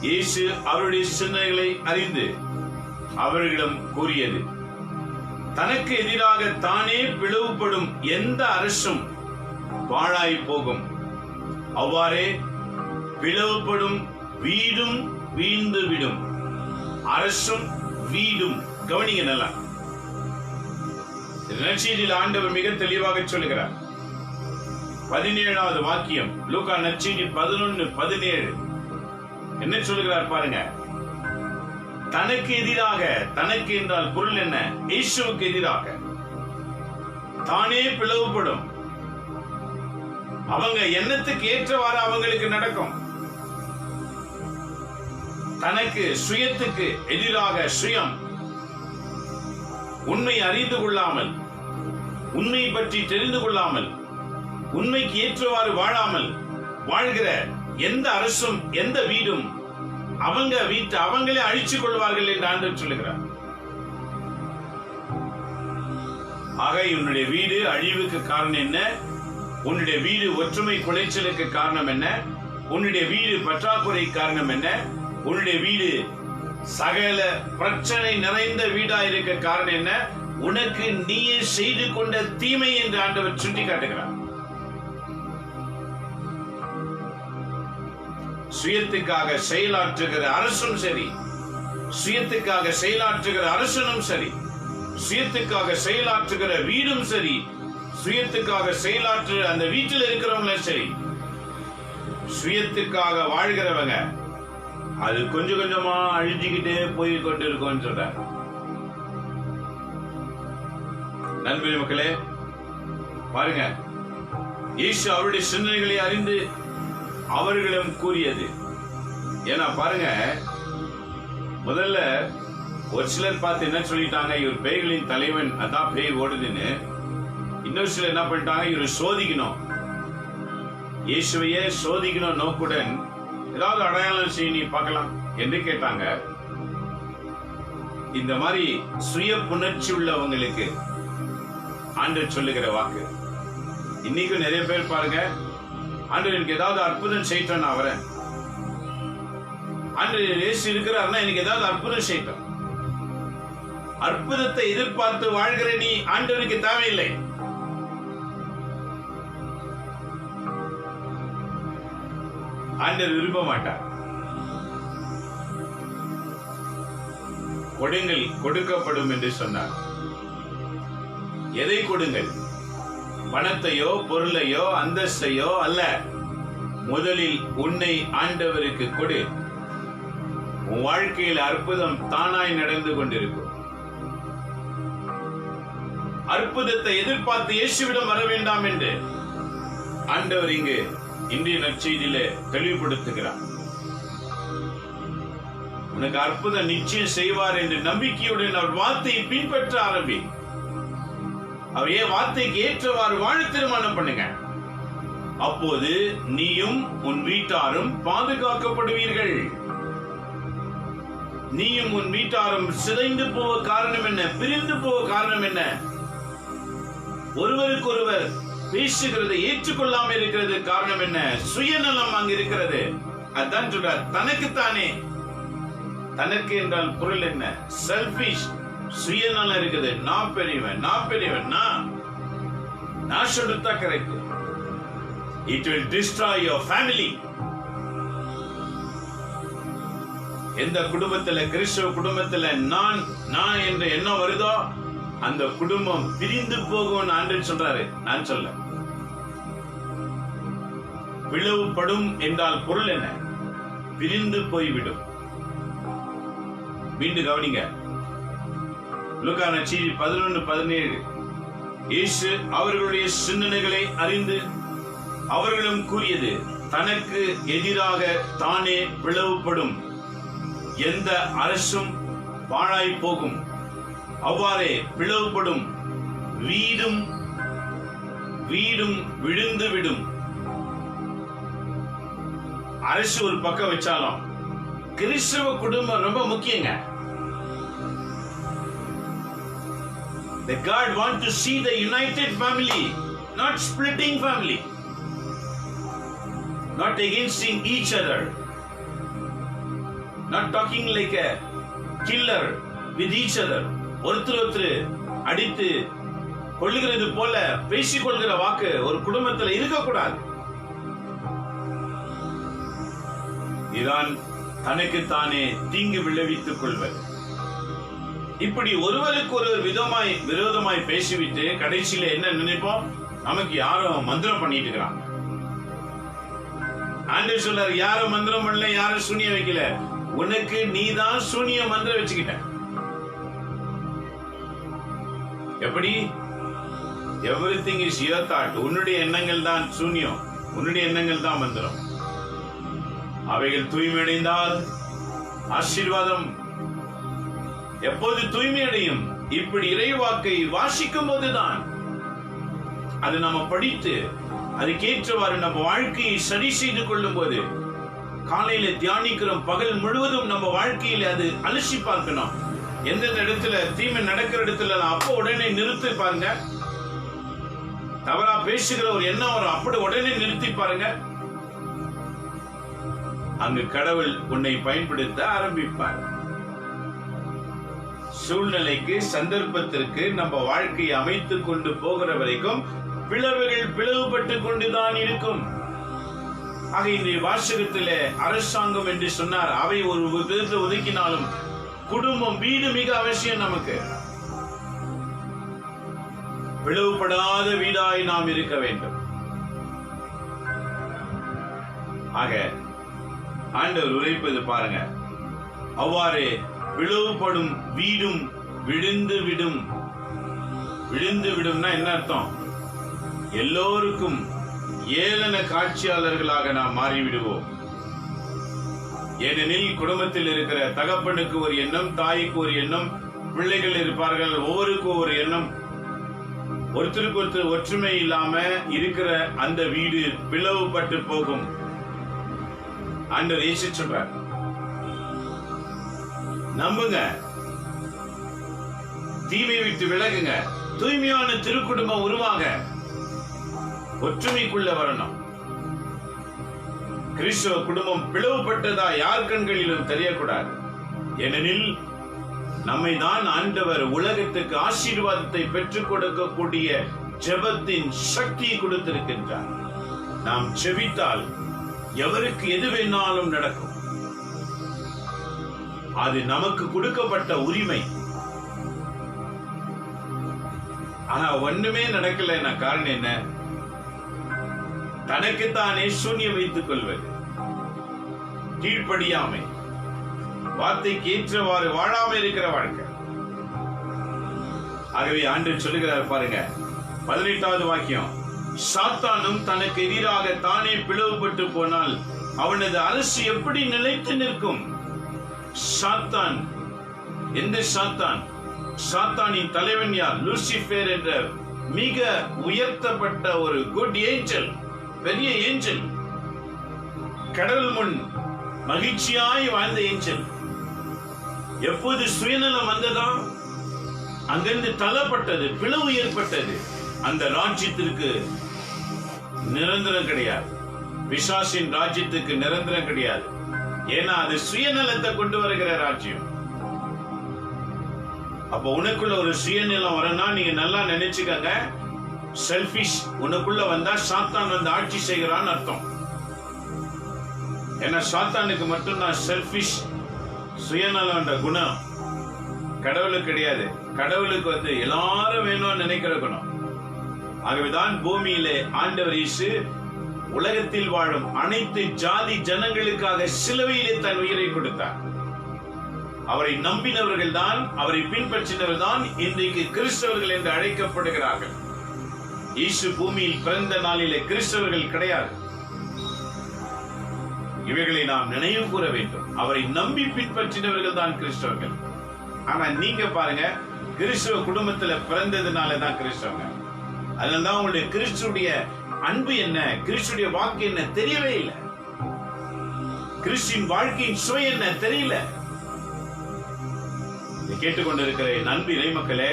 இயேசு அவருடைய சிந்தனைகளை அறிந்து அவர்களிடம் கூறியது, தனக்கு எதிராக தானே பிளவுபடும் எந்த அரசும் பாழாய் போகும், அவ்வாறே பிளவுபடும் வீடும் வீழ்ந்து விடும், அரசும் வீடும். கவனிங்க நல்லா, நற்செய்தியில் ஆண்டவர் மிக தெளிவாக சொல்லுகிறார். 17வது வாக்கியம் லூக்கா நற்செய்தி 11:17 என்ன சொல்லுகிறார் பாருங்க. தனக்கு எதிராக, தனக்கு என்றால் பொருள் என்ன? இயேசுவுக்கு எதிராக தானே பிளவுபடும். அவங்க எண்ணத்துக்கு ஏற்றவாறு அவங்களுக்கு நடக்கும். தனக்கு சுயத்துக்கு எதிராக சுயம், உண்மை அறிந்து கொள்ளாமல், உண்மை பற்றி தெரிந்து கொள்ளாமல், உண்மைக்கு ஏற்றவாறு வாழாமல் வாழ்கிற எந்த அரசும் எந்த வீடும் அவங்க வீட்டை அவங்களே அழிச்சுக் கொள்வார்கள் என்று ஆண்டவர் சொல்லுகிறார். ஆக உன்னுடைய வீடு அழிவுக்கு காரணம் என்ன? உன்னுடைய வீடு ஒற்றுமை குலைச்சலுக்கு காரணம் என்ன? உன்னுடைய வீடு பற்றாக்குறை காரணம் என்ன? உன்னுடைய வீடு சகல பிரச்சனை நிறைந்த வீடா இருக்க காரணம் என்ன? உனக்கு நீயே செய்து கொண்ட தீமை என்று ஆண்டவர் சுட்டி காட்டுகிறார். சுயத்துக்காக செயலாற்றுகிற அரசும் சரி, சுயத்துக்காக செயலாற்றுகிற அரசனும் சரி, சுயத்துக்காக செயலாற்றுகிற வீடும் சரி, சுயத்துக்காக செயலாற்றுகிற அந்த வீட்டில் இருக்கிறவங்களும் சரி, சுயத்துக்காக வாழ்கிறவங்க அது கொஞ்சம் கொஞ்சமா அழிஞ்சுக்கிட்டே போய் கொண்டு இருக்கும் சொல்ற. நண்பர்களே மக்களே பாருங்க, இயேசு அவருடைய சிந்தனைகளை அறிந்து அவர்களிடம் கூறியது. ஏன்னா பாருங்க, முதல்ல ஒரு சிலர் பார்த்து என்ன சொல்லிட்டாங்க, இவர் பேய்களின் தலைவன், அதான் பேய் ஓடுதுன்னு. இன்னொரு சிலர் என்ன பண்ணிட்டாங்க, இவர் சோதிக்கணும், இயேசுவையே சோதிக்கணும் நோக்குடன் ஏதாவது அடையாளம் செய்ய நீ பார்க்கலாம் என்று கேட்டாங்க. இந்த மாதிரி சுய புணர்ச்சி உள்ளவங்களுக்கு ஆண்டவர் சொல்லுகிற வாக்கு. இன்னைக்கும் நிறைய பேர் பாருங்க, ஆண்டவர் எனக்கு ஏதாவது அற்புதம் செய்யட்டும், நான் வரேன். ஆண்டவர் இயேசு இருக்கிறார்னா எனக்கு ஏதாவது அற்புதம் செய்யட்டும். அற்புதத்தை எதிர்பார்த்து வாழ்கிற நீ ஆண்டவருக்கு தேவையில்லை. ஆண்டவர் விரும்ப மாட்டார். கொடுங்கள் கொடுக்கப்படும் என்று சொன்னார். எதை கொடுங்கள்? பணத்தையோ பொருளையோ அந்தஸ்தையோ அல்ல. முதலில் உன்னை ஆண்டவருக்கு கொடு. உன் வாழ்க்கையில் அற்புதம் தானாய் நடந்து கொண்டிருக்கும். அற்புதத்தை எதிர்பார்த்து இயேசுவிடம் வர வேண்டாம் என்று ஆண்டவர் இங்கு இந்திய நற்செய்தியிலே தெளிவுபடுத்துகிறார். உனக்கு அற்புதம் நிச்சயம் செய்வார் என்று நம்பிக்கையுடன் அவர் வார்த்தையை பின்பற்ற ஆரம்பி. அவர் வார்த்தைக்கு ஏற்றவாறு வாழ தீர்மானம் பண்ணுங்க. அப்போது நீயும் உன் வீட்டாரும் பாதுகாக்கப்படுவீர்கள். நீயும் உன் வீட்டாரும் சிதைந்து போக காரணம் என்ன? பிரிந்து போக காரணம் என்ன? ஒருவருக்கொருவர் பேசுகிறதை ஏற்றுக்கொள்ளாமல் இருக்கிறது காரணம் என்ன? சுயநலம் அங்கு இருக்கிறது. அதான் சொல்றார், தனக்குத்தானே. தனக்கு என்றால் பொருள் என்ன? செல்பிஷ், சுயநலம் இருக்குது. நான் பெரியவன், நான் பெரியவன், நான் சொல்லிட்டா correct. It will destroy your family. எந்த குடும்பத்துல, கிறிஸ்தவ குடும்பத்துல நான் என்ற எண்ணம் வருதோ அந்த குடும்பம் பிரிந்து போகும் ஆண்டவர் சொல்றாரு, நான் சொல்ல. பிளவுபடும் என்றால் பொருள் என்ன? பிரிந்து போய்விடும். மீண்டும் கவனிங்க, லூக்கா நற்செய்தி 11:17. இயேசு அவர்களுடைய சிந்தனைகளை அறிந்து அவர்களும் கூறியது, தனக்கு எதிராக தானே பிளவுபடும் எந்த அரசும் பாழாய் போகும், அவ்வாறே பிளவுபடும் வீடும் விழுந்து விடும். அரசு ஒரு பக்கம் வச்சாலும் கிறிஸ்தவ குடும்பம் ரொம்ப முக்கியங்க. The God want to see the united family, not splitting family, not against each other, not talking like a killer with each other. ஒருத்தர் அடித்து கொள்ளுகிறது போல பேசிக் கொள்கிற வாக்கு ஒரு குடும்பத்தில் இருக்கக்கூடாது. இதான் தனக்குத்தானே தீங்கு விளைவித்துக் கொள்வது. இப்படி ஒருவருக்கு ஒரு விரோதமாய் பேசிவிட்டு கடைசியில என்ன நினைப்போம்? நமக்கு யாரும் மந்திரம் பண்ணிட்டு இருக்கிறாங்க. ஆண்டவர் சொல்றார், யாரும் மந்திரம் பண்ணல, யாரும் சூனியம் வைக்கல, உனக்கு நீதான் சூனிய மந்திரம் வச்சுக்கிட்ட. எப்படி? Everything is your thought. உன்னுடைய எண்ணங்கள் தான் சூனியம், உன்னுடைய எண்ணங்கள் தான் மந்திரம். அவைகள் தூய்மையடைந்தால் ஆசீர்வாதம். எப்போது தூய்மையடையும்? இப்படி இறைவாக்கை வாசிக்கும் போதுதான். அது நம்ம படித்து அதுக்கேற்றவாறு நம்ம வாழ்க்கையை சரி செய்து கொள்ளும் போது, காலையில தியானிக்கிறோம், பகல் முழுவதும் நம்ம வாழ்க்கையில அது அலசி பார்க்கணும். எந்தெந்த இடத்துல தீமை நடக்கிற இடத்துல அப்போ உடனே நிறுத்தி பாருங்க. தவறா பேசுகிற ஒரு எண்ணம் வரும், அப்படி உடனே நிறுத்தி பாருங்க. அங்கு கடவுள் உன்னை பயன்படுத்த ஆரம்பிப்பார். சூழ்நிலைக்கு, சந்தர்ப்பத்திற்கு நம்ம வாழ்க்கையை அமைத்துக் கொண்டு போகிற வரைக்கும் பிளவுகள் பிளவுபட்டு கொண்டுதான் இருக்கும். ஆக இன்றைய வாசகத்திலே அரசாங்கம் என்று சொன்னார். அவை ஒரு விதத்தில் ஒதுக்கினாலும் குடும்பம், வீடு மிக அவசியம். நமக்கு பிளவுபடாத வீடாய் நாம் இருக்க வேண்டும். ஆக ஆண்டவர் உரைப்பது பாருங்க, அவ்வாறு பிளவுபடும் வீடும் விழுந்து விடும். விழுந்து விடும்னா என்ன அர்த்தம்? எல்லோருக்கும் ஏளன காட்சியாளர்களாக நாம் மாறிவிடுவோம். ஏனெனில் குடும்பத்தில் இருக்கிற தகப்பனுக்கு ஒரு எண்ணம், தாய்க்கு ஒரு எண்ணம், பிள்ளைகள் இருப்பார்கள், ஒவ்வொருக்கும் ஒரு எண்ணம். ஒருத்தருக்கு ஒருத்தர் ஒற்றுமை இல்லாம இருக்கிற அந்த வீடு பிளவுபட்டு போகும். ஆண்டவர் இயேசு சொல்றார், நம்புங்க, தீமை விட்டு விலகுங்க, தூய்மையான திருக்குடும்பம் உருவாக, ஒற்றுமைக்குள்ள வரணும். கிறிஸ்தவ குடும்பம் பிளவுபட்டதா யார் கண்களிலும் தெரியக்கூடாது. ஏனெனில் நம்மை தான் ஆண்டவர் உலகத்துக்கு ஆசீர்வாதத்தை பெற்றுக் கொடுக்கக்கூடிய ஜெபத்தின் சக்தியை கொடுத்திருக்கின்றார். நாம் ஜெபித்தால் எவருக்கு எது வேணாலும் நடக்கும். அது நமக்கு கொடுக்கப்பட்ட உரிமை. ஆனா ஒண்ணுமே நடக்கல. காரணம் என்ன? தனக்குத்தானே சூன்யம் வைத்துக் கொள்வது, கீழ்ப்படியாமை, வார்த்தைக்கு ஏற்றவாறு வாழாம இருக்கிற வாழ்க்கை. ஆகவே ஆண்டவர் சொல்லுகிறார் பாருங்க, 18வது வாக்கியம், சாத்தானும் தனக்கு எதிராக தானே பிளவுபட்டு போனால் அவனது அரசு எப்படி நிலைத்து நிற்கும்? சாத்தான், எந்த சாத்தான்? சாத்தானின் தலைவன் யார்? லூசிபர் என்ற மிக உயர்த்தப்பட்ட ஒரு குட் ஏஞ்சல், பெரிய ஏஞ்சல், கடவுள் முன் மகிழ்ச்சியாய் வாழ்ந்த ஏஞ்சல். எப்போது சுயநலம் வந்ததோ அங்கிருந்து தள்ளப்பட்டது, பிளவு ஏற்பட்டது. அந்த ராஜ்யத்திற்கு நிரந்தரம் கிடையாது. பிசாசின் ராஜ்யத்துக்கு நிரந்தரம் கிடையாது. ஏன்னா அது சுயநலத்தை கொண்டு வருகிற ராஜ்யம். அப்ப உனக்குள்ள ஒரு சுயநலம் வரனா நீங்க நல்லா நினைச்சுக்கங்க, செல்பிஷ் உனக்குள்ள வந்தா சாத்தான் வந்து ஆட்சி செய்கிறான்னு அர்த்தம். ஏன்னா சாத்தானுக்கு மட்டும்தான் செல்பிஷ், சுயநலம் என்ற குணம். கடவுளுக்கு கிடையாது. கடவுளுக்கு வந்து எல்லாரும் வேணும்னு நினைக்கிற குணம். ஆகவேதான் பூமியிலே ஆண்டவர் இயேசு உலகத்தில் வாழும் அனைத்து ஜாதி ஜனங்களுக்காக சிலுவையிலே தன் உயிரை கொடுத்தார். அவரை நம்பினவர்கள் தான், அவரை பின்பற்றினவர்கள் தான் இன்றைக்கு கிறிஸ்தவர்கள் என்று அழைக்கப்படுகிறார்கள். இயேசு பூமியில் பிறந்த நாளிலே கிறிஸ்தவர்கள் கிடையாது. இவைகளை நாம் நினைவு கூற வேண்டும். அவரை நம்பி பின்பற்றினவர்கள் தான் கிறிஸ்தவர்கள். ஆனா நீங்க பாருங்க, கிறிஸ்தவ குடும்பத்துல பிறந்ததுனால தான் கிறிஸ்தவங்க. அதனால்தான் உங்களுடைய கிறிஸ்துடைய அன்பு என்ன, கிறிஸ்துடைய வாக்கு என்ன தெரியவே இல்லை. கிறிஸ்துவின் வாழ்க்கையின் சுவை என்ன தெரியல. கேட்டுக்கொண்டிருக்கிற அன்பு இறைமக்களே,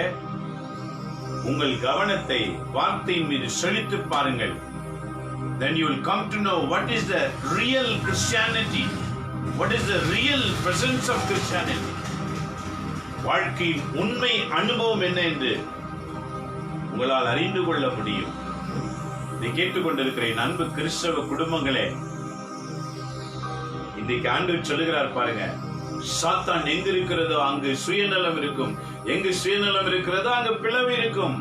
உங்கள் கவனத்தை வார்த்தையின் மீது செலுத்தி பாருங்கள். Then you will come to know what is the real Christianity, what is the real presence of Christianity. வாழ்க்கையின் உண்மை அனுபவம் என்ன என்று உங்களால் அறிந்து கொள்ள முடியும். இதை கேட்டுக்கொண்டிருக்கிற அன்பு கிறிஸ்தவ குடும்பங்களே, இன்றைக்கு ஆண்டவர் சொல்லுகிறார் பாருங்க, சாத்தான் எங்க இருக்கிறதோ அங்கு சுயநலம் இருக்கும், எங்கு சுயநலம் இருக்கிறதோ அங்கு பிளவு இருக்கும்.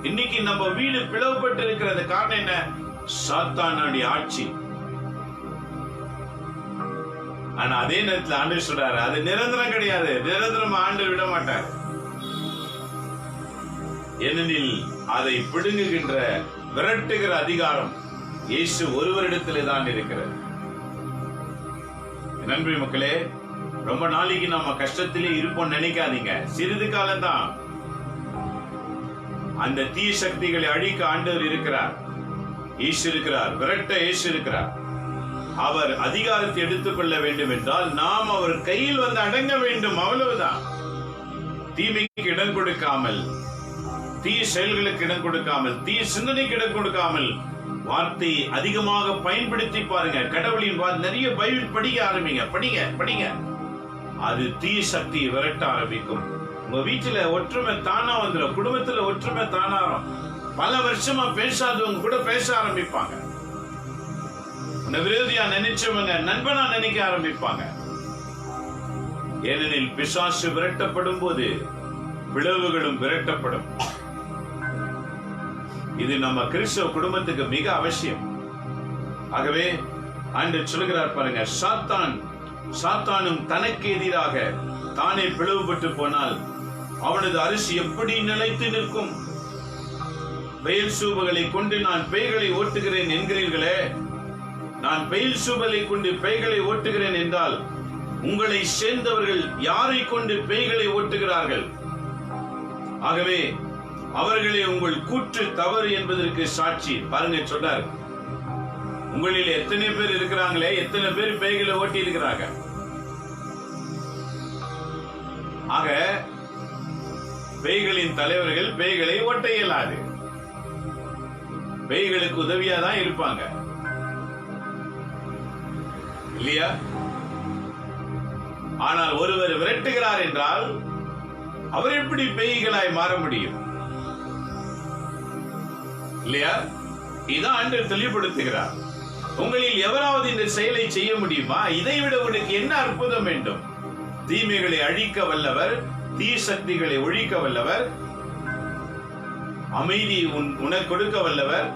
இன்னைக்கு நம்ம வீடு பிளவுபட்டு இருக்கிறது காரணம் என்ன? சாத்தானுடைய ஆட்சி. ஆனா அதே நேரத்தில் ஆண்டவர் சொல்றாரு, அது நிரந்தரம் கிடையாது. நிரந்தரம் ஆண்டவர் விட மாட்டார். ஏனெனில் அதை பிடுங்குகின்ற, விரட்டுகிற அதிகாரம் இயேசு ஒருவரிடத்திலே தான் இருக்கிறது. நன்றி மக்களே, ரொம்ப நாளைக்கு நம்ம கஷ்டத்திலே இருப்போம் நினைக்காதீங்க. சிறிது காலம் தான். அந்த தீய சக்திகளை அழிக்க ஆண்டவர் இருக்கிறார், இயேசு இருக்கிறார், விரட்ட இயேசு இருக்கிறார். அவர் அதிகாரத்தை எடுத்துக்கொள்ள வேண்டும் என்றால் நாம் அவர் கையில் வந்து அடங்க வேண்டும், அவ்வளவுதான். தீமைக்கு இடம் கொடுக்காமல், தீய செயல்களுக்கு இடம் கொடுக்காமல், தீய சிந்தனைக்கு இடம் கொடுக்காமல் வார்த்தையை அதிகமாக பயன்படுத்தி பாருங்க. கடவுளின் நிறைய பைபிள் படிக்க ஆரம்பிங்க, படிங்க படிங்க. அது தீய சக்தியை விரட்ட ஆரம்பிக்கும். உங்க வீட்டுல ஒற்றுமை தானா வந்துடும், குடும்பத்துல ஒற்றுமை தானா வரும். பல வருஷமா பேசாதவங்க கூட பேச ஆரம்பிப்பாங்க. உன்னை விரோதியா நினைச்சவங்க நண்பனா நினைக்க ஆரம்பிப்பாங்க. ஏனெனில் பிசாசு விரட்டப்படும் போது பிளவுகளும் விரட்டப்படும். இது நம்ம கிறிஸ்தவ குடும்பத்துக்கு மிக அவசியம். ஆகவே ஆண்டவர் சொல்கிறார் பாருங்க, சாத்தானும் தனக்கு எதிராக தானே பிளவுபட்டு போனால் அவனது அரசு எப்படி நிலைத்து நிற்கும்? பெயல் சூபங்களை கொண்டு நான் பேய்களை ஓட்டுகிறேன் என்கிறீர்களே. நான் பெயல் சூபலை கொண்டு பேய்களை ஓட்டுகிறேன் என்றால் உங்களை சேர்ந்தவர்கள் யாரை கொண்டு பேய்களை ஓட்டுகிறார்கள்? ஆகவே அவர்களே உங்கள் கூற்று தவறு என்பதற்கு சாட்சி. பாருங்க சொல்றார், உங்களில் எத்தனை பேர் இருக்கிறாங்களே, எத்தனை பேர் பேய்களை ஓட்டி இருக்கிறாங்க. ஆக பேய்களின் தலைவர்கள் பேய்களை ஓட்ட இயலாது. பேய்களுக்கு உதவியா தான் இருப்பாங்க, இல்லையா? ஆனால் ஒருவர் விரட்டுகிறார் என்றால் அவர் எப்படி பேய்களாய் மாற முடியும்? இல்லையா? இதான் ஆண்டவர் தெளிவுபடுத்துகிறார். உங்களில் எவராவது இந்த செயலை செய்ய முடியுமா? இதைவிட உனக்கு என்ன அற்புதம் வேண்டும்? தீமைகளை அழிக்க வல்லவர், தீ சக்திகளை ஒழிக்க வல்லவர், அமைதி உனக்கு கொடுக்க வல்லவர்,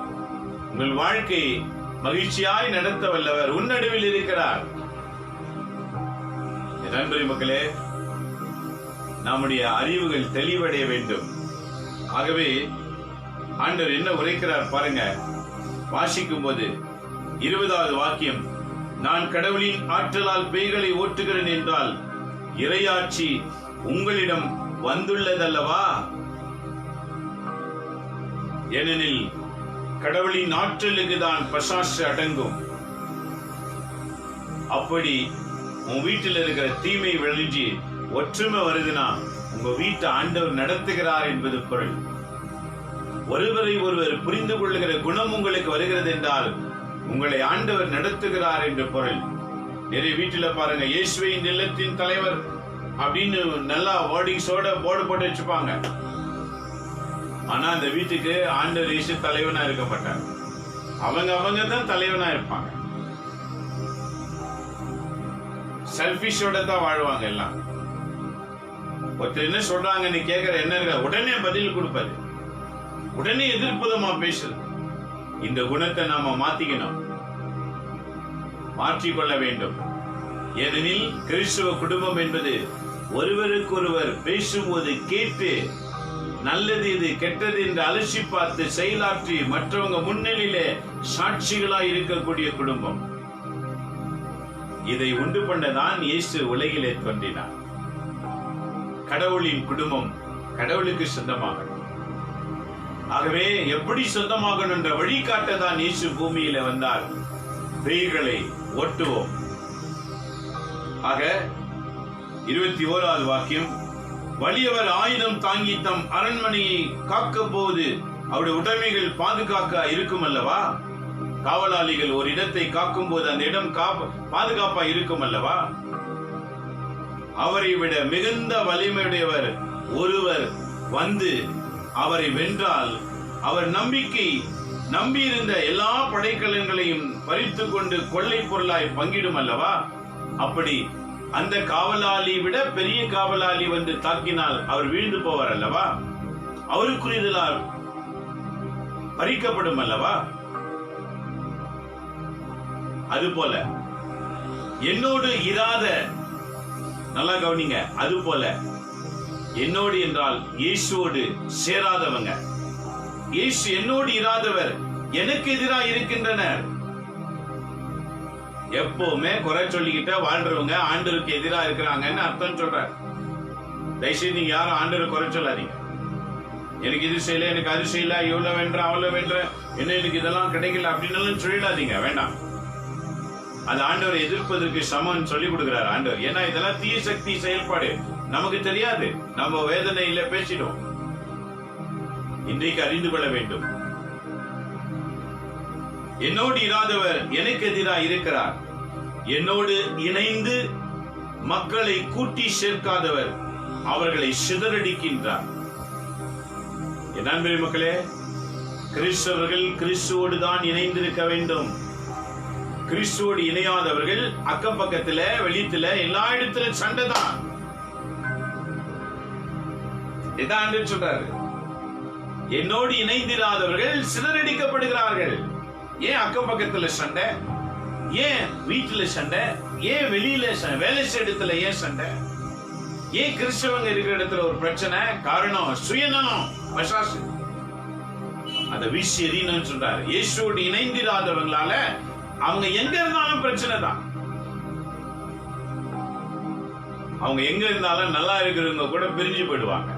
உங்கள் வாழ்க்கை மகிழ்ச்சியாய் நடத்த வல்லவர் உன் நடுவில் இருக்கிறார். நன்றி மக்களே, நம்முடைய அறிவுகள் தெளிவடைய வேண்டும். ஆகவே ஆண்டவர் என்ன உரைக்கிறார் பாருங்க, வாசிக்கும் போது 20வது வாக்கியம், நான் கடவுளின் ஆற்றலால் பேய்களை ஓட்டுகிறேன் என்றால் இறையாட்சி உங்களிடம் வந்துள்ளதல்லவா? ஏனெனில் கடவுளின் ஆற்றலுக்கு தான் பிசாசு அடங்கும். அப்படி உன் வீட்டில் இருக்கிற தீமை விளைஞ்சி ஒற்றுமை வருதுன்னா உங்க வீட்டை ஆண்டவர் நடத்துகிறார் என்பது பொருள். ஒருவரை ஒருவர் புரிந்து கொள்ளுகிற குணம் உங்களுக்கு வருகிறது என்றால் உங்களை ஆண்டவர் நடத்துகிறார் என்று பொருள். நிறைய வீட்டுல பாருங்க, இயேசுவின் இல்லத்தின் தலைவர் அப்படின்னு நல்லா வேர்டிங்ஸோட போர்டு போட்டு வச்சுப்பாங்க. ஆனா அந்த வீட்டுக்கு ஆண்டவர் இயேசு தலைவனா இருக்க மாட்டார். அவங்க தான் தலைவனா இருப்பாங்க. செல்பிஷோட தான் வாழ்வாங்க எல்லாம். ஒருத்தர் என்ன சொல்றாங்கன்னு கேட்கிற என்ன இருக்க உடனே பதில் கொடுப்பது, உடனே எதிர்ப்புதமா பேசுறது. இந்த குணத்தை நாம மாத்திக்கணும், மாற்றிக்கொள்ள வேண்டும். ஏனெனில் கிறிஸ்துவ குடும்பம் என்பது ஒருவருக்கொருவர் பேசும்போது கேட்டு நல்லது இது கெட்டது என்று அலசி பார்த்து செயலாற்றி மற்றவங்க முன்னிலையிலே சாட்சிகளாய் இருக்கக்கூடிய குடும்பம். இதை உண்டு பண்ணதான் இயேசு உலகிலே தோன்றினார். கடவுளின் குடும்பம் கடவுளுக்கு சொந்தமாகணும். ஆகவே எப்படி சொந்தமாகணும் என்ற வழிகாட்டதான் இயேசு பூமியில வந்தார். பேய்களை ஓட்டுவோம். ஆக 21வது வாக்கியம், வலியவர் ஆயுதம் தாங்கி தம் அரண்மனையை காக்க போது அவருடைய உடைமைகள் பாதுகாக்க இருக்கும் அல்லவா? காவலாளிகள் ஒரு இடத்தை காக்கும் போது அந்த இடம் பாதுகாப்பா இருக்கும் அல்லவா? அவரை விட மிகுந்த வலிமையுடையவர் ஒருவர் வந்து அவரை வென்றால் அவர் நம்பியிருந்த எல்லா படைக்கலன்களையும் பறித்து கொண்டு கொள்ளை பொருளாய் பங்கிடும் அல்லவா? அப்படி அந்த காவலாளி விட பெரிய காவலாளி வந்து தாக்கினால் அவர் வீழ்ந்து போவார் அல்லவா? அவருக்குரியதெல்லாம் பறிக்கப்படும் அல்லவா? அதுபோல என்னோடு இராத, நல்லா கவனிங்க, அதுபோல என்னோடு என்றால் இயேசுவோடு சேராதவங்க, இயேசு என்னோடு இராதவர் எனக்கு எதிராக இருக்கின்றனர். எப்பவுமே குறை சொல்லிக்கிட்ட வாழ்றவங்க ஆண்டவருக்கு எதிராக இருக்கிறாங்கன்னு அர்த்தம் சொல்றார். தயவுசெய்து நீங்க யாரும் ஆண்டவர் குறை சொல்லாதீங்க. எனக்கு இது செய்யல, எனக்கு அது செய்யல, இவ்வளவு வென்ற அவ்வளவு வென்ற, என்ன எனக்கு இதெல்லாம் கிடைக்கல அப்படின்னு சொல்லிடாதீங்க, வேண்டாம். அது ஆண்டவரை எதிர்ப்பதற்கு சமன் சொல்லி கொடுக்கிறார் ஆண்டவர். ஏன்னா இதெல்லாம் தீய சக்தி செயல்பாடு, நமக்கு தெரியாது, நம்ம வேதனையில பேசிடும். இன்றைக்கு அறிந்து கொள்ள வேண்டும், என்னோடு இராதவர் எனக்கு எதிராக இருக்கிறார். என்னோடு இணைந்து மக்களை கூட்டி சேர்க்காதவர் அவர்களை சிதறடிக்கின்றார். என் அன்பு மக்களே, கிறிஸ்தவர்கள் கிறிஸ்துவோடு தான் இணைந்திருக்க வேண்டும். கிறிஸ்துவோடு இணையாதவர்கள் அக்கம் பக்கத்துல வெளியத்துல எல்லா இடத்துல சண்டை தான். இதான் சொல்றாரு, என்னோடு இணைந்திராதவர்கள் சிதறடிக்கப்படுகிறார்கள். ஏன் அக்கம் பக்கத்துல சண்டை? ஏன் வீட்டுல சண்டை? ஏன் வெளியில வேலை இடத்துல ஏன் சண்டை? ஏன் கிறிஸ்தவங்க இருக்கிற இடத்துல ஒரு பிரச்சனை? காரணம் சுயநலம், பசாசு. அந்த வீசி எறியணும்னு சொல்றாரு. இயேசுவோடு இணைந்திராதவங்களால அவங்க எங்க இருந்தாலும் பிரச்சனை தான். அவங்க எங்க இருந்தாலும் நல்லா இருக்கிறவங்க கூட பிரிஞ்சு போயிடுவாங்க.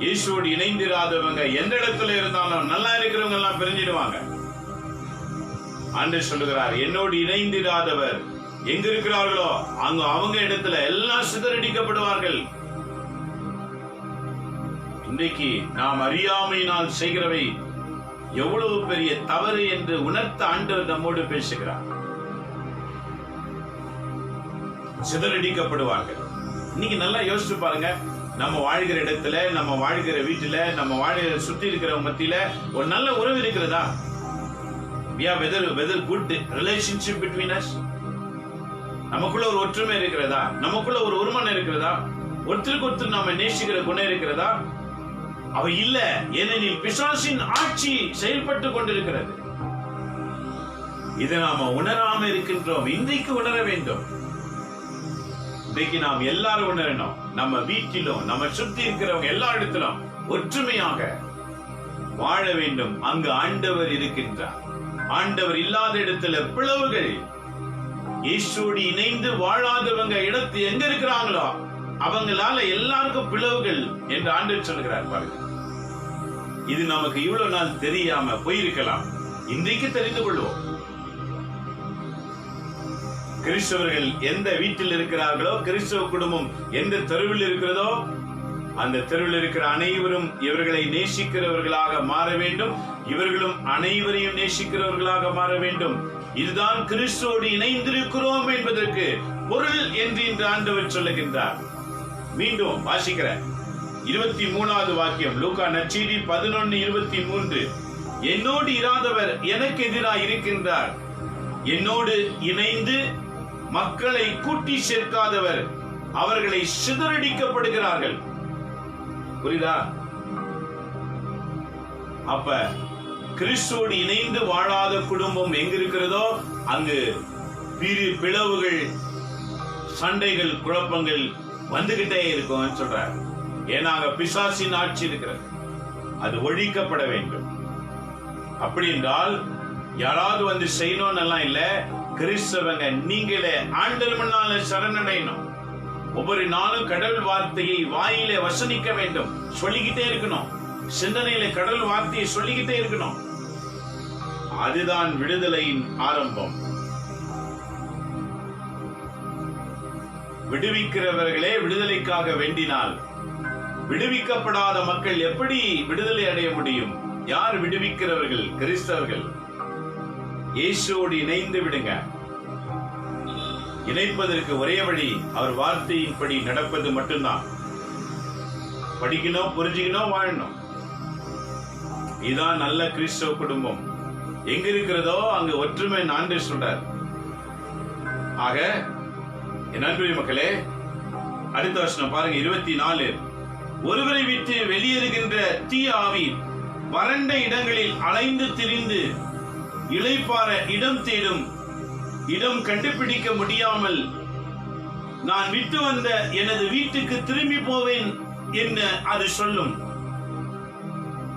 இயேசுவோடு இணைந்திராதவங்க எந்த இடத்துல இருந்தாலும் நல்லா இருக்கிறவங்க எல்லாம் பிரிஞ்சிடுவாங்க. ஆண்டவர் சொல்லுகிறார், என்னோடு இணைந்திராதவர் எங்க இருக்கிறார்களோ அவங்க இடத்துல எல்லாம் சிதறடிக்கப்படுவார்கள். இன்றைக்கு நாம் அறியாமையினால் செய்கிறவை எவ்வளவு பெரிய தவறு என்று உணர்த்த ஆண்டவர் நம்மோடு பேசுகிறார். சிதறடிக்கப்படுவார்கள். இன்னைக்கு நல்லா யோசிச்சு பாருங்க, நம்ம வாழ்கிற இடத்துல, நம்ம வாழ்கிற வீட்டுல, நம்ம வாழ்கிற சுற்றி இருக்கிற மத்தியில ஒரு நல்ல உறவு இருக்கிறதா? whether good relationship between us? நமக்குள்ள ஒரு ஒற்றுமை இருக்கிறதா? நமக்குள்ள ஒரு ஒருமனம் இருக்கிறதா? ஒருத்தருக்கு ஒருத்தர் நாம நேசிக்கிற குணம் இருக்கிறதா? அவை இல்ல. ஏனெனில் பிசாசின் ஆட்சி செயல்பட்டு கொண்டிருக்கிறது. இதை நாம உணராம இருக்கின்றோம். இன்றைக்கு உணர வேண்டும். இன்றைக்கு நாம் எல்லாரும் உணரணும். நம்ம வீட்டிலும் நம்ம சுத்தி இருக்கிறவங்க எல்லா இடத்திலும் ஒற்றுமையாக வாழ வேண்டும். அங்கு ஆண்டவர் இருக்கின்றார். ஆண்டவர் இல்லாத இடத்துல பிளவுகள். இயேசுவோடு இணைந்து வாழாதவங்க இடத்து எங்க இருக்கிறாங்களோ அவங்களால எல்லாருக்கும் பிளவுகள் என்று ஆண்டவர் சொல்கிறார். பாருங்க, இது நமக்கு இவ்வளவு நாள் தெரியாம போயிருக்கலாம். இன்றைக்கு தெரிந்து கொள்வோம். கிறிஸ்தவர்கள் எந்த வீட்டில் இருக்கிறார்களோ, கிறிஸ்தவ குடும்பம் எந்த தெருவில் இருக்கிறதோ, அந்த தெருவில் இருக்கிற அனைவரும் இவர்களை நேசிக்கிறவர்களாக மாற வேண்டும். இவர்களும் அனைவரையும் நேசிக்கிறவர்களாக மாற வேண்டும். இதுதான் கிறிஸ்துவோடு இணைந்திருக்கிறோம் என்பதற்கு பொருள் என்று இன்று ஆண்டவர் சொல்லுகின்றார். மீண்டும் வாசிக்கிற 23வது வாக்கியம், லூக்கா நற்செய்தி 11:23. என்னோடு இராதவர் எனக்கு எதிராக இருக்கின்றார். என்னோடு இணைந்து மக்களை கூட்டி சேர்க்காதவர் அவர்களை சிதறடிக்கப்படுகிறார்கள். புரியுதா? அப்ப கிறிஸ்துவோடு இணைந்து வாழாத குடும்பம் எங்க இருக்கிறதோ அங்கு பிளவுகள், சண்டைகள், குழப்பங்கள் வந்துகிட்டே இருக்கும் சொல்றார். ஏன்னா அங்க பிசாசின் ஆட்சி இருக்கிறது. அது ஒழிக்கப்பட வேண்டும். அப்படி என்றால் யாராவது வந்து செய்யணும் எல்லாம் இல்ல, கிறிஸ்தவங்க நீங்களே ஆண்டவர் முன்னால சரணடையணும். ஒவ்வொரு நாளும் கடவுள் வார்த்தையை வாயிலே வசனிக்க வேண்டும். சொல்லிக்கிட்டே இருக்கணும். சிந்தனையில கடவுள் வார்த்தையை சொல்லிக்கிட்டே இருக்கணும். அதுதான் விடுதலையின் ஆரம்பம். விடுவிக்கிறவர்களே விடுதலைக்காக வேண்டினால் விடுவிக்கப்படாத மக்கள் எப்படி விடுதலை அடைய முடியும்? யார் விடுவிக்கிறவர்கள்? கிறிஸ்தவர்கள். இயேசுவோடு இணைந்து விடுங்க. இணைப்பதற்கு ஒரே வழி அவர் வார்த்தையின்படி நடப்பது மட்டும்தான். படிக்கணும், புரிஞ்சுக்கணும், வாழணும். இதுதான் நல்ல கிறிஸ்தவ குடும்பம். எங்க இருக்கிறதோ அங்கு ஒற்றுமை ஆண்டவர் சொல்றார். ஆக என் அன்பு மக்களே, அடுத்த வசனம் பாருங்க, 24. ஒருவரை விட்டு வெளியேறுகின்ற தீய ஆவி வறண்ட இடங்களில் அலைந்து திரிந்து இளைப்பாற இடம் தேடும். இடம் கண்டுபிடிக்க முடியாமல் நான் விட்டு வந்த எனது வீட்டுக்கு திரும்பி போவேன் என்ன அது சொல்லும்.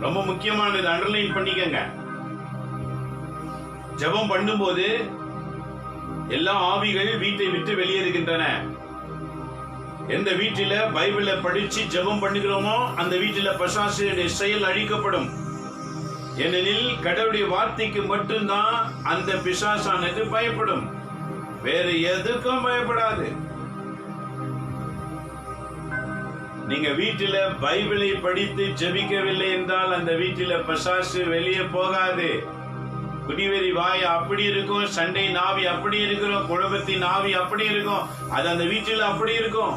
ரொம்ப முக்கியமானது, அண்டர்லைன் பண்ணிக்கங்க. ஜெபம் பண்ணும்போது எல்லா ஆவிகள் வீட்டை விட்டு வெளியேறுகின்றன. எந்த வீட்டில பைபிளை படிச்சு ஜெபம் பண்ணுகிறோமோ அந்த வீட்டில பிசாசுடைய செயல் அழிக்கப்படும். ஏனெனில் கடவுளுடைய வார்த்தைக்கு மட்டும்தான் அந்த பிசாசானது பயப்படும், வேற எதுக்கும் பயப்படாது. நீங்க வீட்டில பைபிளை படித்து ஜெபிக்கவில்லை என்றால் அந்த வீட்டில பிசாசு வெளியே போகாது. குடிவெறி வாய் அப்படி இருக்கும், சண்டை நாவி அப்படி இருக்கும், குழப்பத்தின் ஆவி அப்படி இருக்கும். அது அந்த வீட்டில் அப்படி இருக்கும்.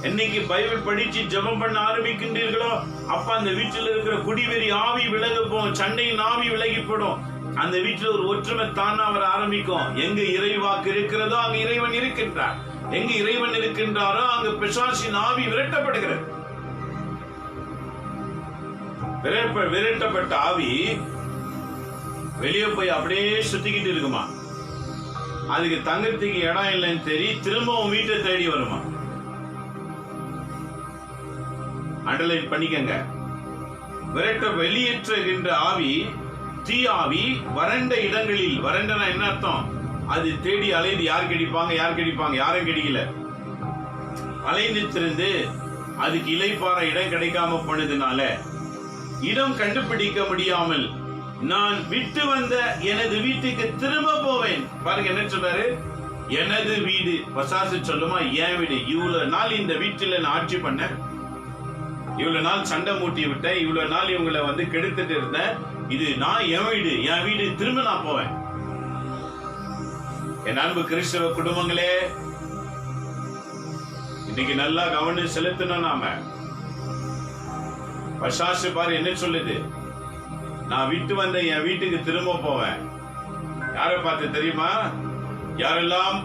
என்னைக்கு பைபிள் படிச்சு ஜெபம் பண்ண ஆரம்பிக்கின்றீர்களோ அப்ப அந்த வீட்டில் இருக்கிற குடிவெறி ஆவி விலகி போகும், சண்டையின் ஆவி விலகி போடும். அந்த வீட்டில் ஒரு ஒற்றுமை தானா வர ஆரம்பிக்கும். எங்க இறைவாக்கு இருக்கிறதோ அங்கு இறைவன் இருக்கின்றார். எங்க இறைவன் இருக்கின்றாரோ அங்கு பிசாசின் ஆவி விரட்டப்படுகிறது. விரட்டப்பட்ட ஆவி வெளியே போய் அப்படியே சுத்திக்கிட்டு இருக்குமா, அதுக்கு தங்கறதுக்கு இடம் இல்லைன்னு தெரியும், திரும்பவும் வீட்டை தேடி வருமா. அண்டர்லைன் பண்ணிக்கங்க. வெளியேற்றுகின்ற ஆவி தீ ஆவி வறண்ட இடங்களில், வறண்டனா என்ன அர்த்தம்? அது தேடி அலைந்து யார் கிடைப்பாங்க, யாரும் கிடைக்கல, அலைந்து திருந்து அதுக்கு இலைப்பாற இடம் கிடைக்காம போனதுனால இடம் கண்டுபிடிக்க முடியாமல் நான் விட்டு வந்த எனது வீட்டுக்கு திரும்ப போவேன். பாருங்க என்ன சொல்றாரு, எனது வீடு. பசாசு சொல்லுமா, என் வீடு. இவ்வளவு நாள் இந்த வீட்டுல நான் ஆட்சி பண்ண, இவ்வளவு நாள் சண்டை மூட்டி விட்டேன், இவ்வளவு நாள் இவங்களை கெடுத்துட்டு இருந்தேன், இது நான் என் வீடு, திரும்ப நான் போவேன். என் அன்பு கிறிஸ்தவ குடும்பங்களே, இன்னைக்கு நல்லா கவனம் செலுத்தணும். நாம பசாசு பாரு என்ன சொல்லுது, நான் விட்டு வந்த என் வீட்டுக்கு திரும்ப போவேன். யாரை பார்த்து தெரியுமா? யாரெல்லாம்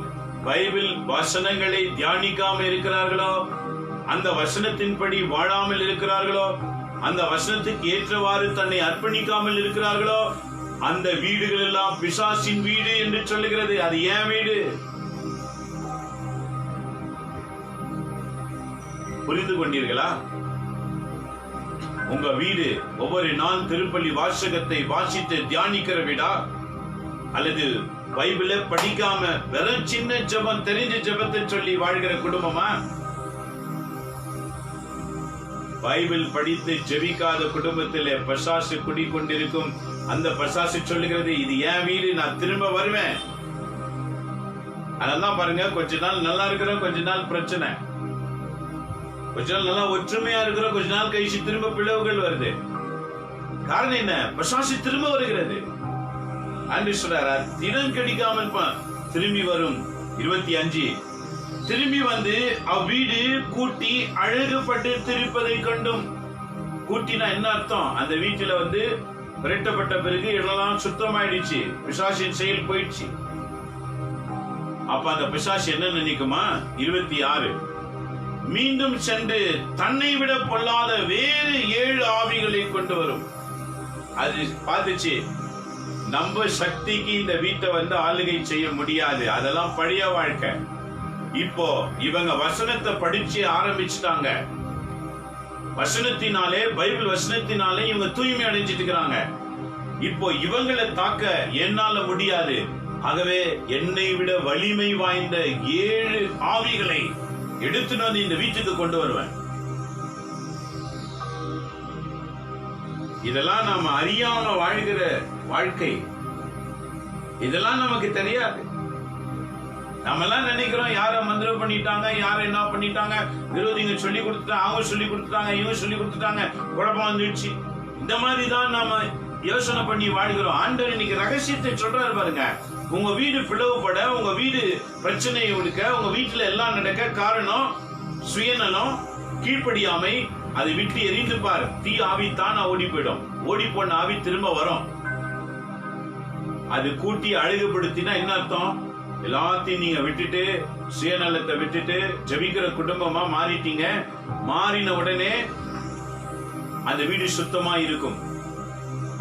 பைபிள் வசனங்களை தியானிக்காம இருக்கிறார்களோ, அந்த வசனத்தின்படி வாழாமல் இருக்கிறார்களோ, அந்த வசனத்துக்கு ஏற்றவாறு தன்னை அர்ப்பணிக்காமல் இருக்கிறார்களோ, அந்த வீடுகள் எல்லாம் பிசாசின் வீடு என்று சொல்லுகிறது. அது ஏன் வீடு? புரிந்து கொண்டீர்களா? உங்க வீடு ஒவ்வொரு நாள் திருப்பலி வாசகத்தை வாசித்து தியானிக்கிற வீடா, அல்லது பைபிளை படிக்காம வெறும் சின்ன ஜெபம், தெரிஞ்ச ஜெபத்தை சொல்லி வாழ்கிற குடும்பமா? பைபிள் படித்து ஜெபிக்காத குடும்பத்திலே பசாசு குடிக்கொண்டிருக்கும். அந்த பசாசு சொல்லுகிறது, இது என் வீடு, நான் திரும்ப வருவேன். அதெல்லாம் பாருங்க, கொஞ்ச நாள் நல்லா இருக்கிறோம், கொஞ்ச நாள் பிரச்சனை, கொஞ்ச நாள் நல்லா ஒற்றுமையா இருக்கிறோம், கொஞ்ச நாள் கழிச்சு திரும்ப பிளவுகள் வருது. காரணம் என்ன? பிசாசு திரும்ப வருகிறது. ஆண்டு சொல்றாரா, தினம் கிடைக்காமல் திரும்பி வரும். 25 திரும்பி வந்து அவ்வீடு கூட்டி அழகுபட்டு திருப்பதை கண்டும். கூட்டினா என்ன அர்த்தம்? அந்த வீட்டுல வந்து விரட்டப்பட்ட பிறகு இடம்லாம் சுத்தமாயிடுச்சு, பிசாசின் செயல் போயிடுச்சு. அப்ப அந்த பிசாசு என்ன நினைக்குமா? 26 மீண்டும் சென்று தன்னை விட பொல்லாத வேறு 7 ஆவிகளை கொண்டு வரும். அது பார்த்துச்சு, நம்ம சக்திக்கு இந்த வீட்டை வந்து ஆளுகை செய்ய முடியாது, அதெல்லாம் பழைய வாழ்க்கை. இப்போ இவங்க வசனத்தை படிச்சு ஆரம்பிச்சுட்டாங்க. வசனத்தினாலே, பைபிள் வசனத்தினாலே இவங்க தூய்மை அடைஞ்சிட்டு இருக்கிறாங்க. இப்போ இவங்களை தாக்க என்னால முடியாது, ஆகவே என்னை விட வலிமை வாய்ந்த 7 ஆவிகளை எடுத்துட்டு வந்து இந்த வீட்டுக்கு கொண்டு வருவேன். இதெல்லாம் நாம அறியாம வாழ்கிற வாழ்க்கை, இதெல்லாம் நமக்கு தெரியாது. நம்ம எல்லாம் நினைக்கிறோம் யார மந்திரம் பண்ணிட்டாங்க, யார என்ன பண்ணிட்டாங்க, விரோதிங்க சொல்லி கொடுத்துட்டாங்க, அவங்க சொல்லி கொடுத்துட்டாங்க, இவங்க சொல்லி கொடுத்துட்டாங்க, குழப்பம் வந்துடுச்சு. இந்த மாதிரி தான் நாம யோசனை பண்ணி வாழ்கிறோம். ஆண்டவர் இன்னைக்கு ரகசியத்தை சொல்றாரு பாருங்க. உங்க வீடு பிளவுபட, உங்க வீடு பிரச்சனை கொடுக்க, உங்க வீட்டுல எல்லாம் நடக்க காரணம் சுயநலம், கீழ்ப்படியாமை. அதை விட்டு எரிந்து பார், தீ ஆவி தானா ஓடி போயிடும். ஓடி போன ஆவி திரும்ப வரும். அது கூட்டி அழகுபடுத்தினா என்ன அர்த்தம்? எல்லாத்தையும் நீங்க விட்டுட்டு, சுயநலத்தை விட்டுட்டு ஜெபிக்கிற குடும்பமா மாறிட்டீங்க. மாறின உடனே அந்த வீடு சுத்தமா இருக்கும்.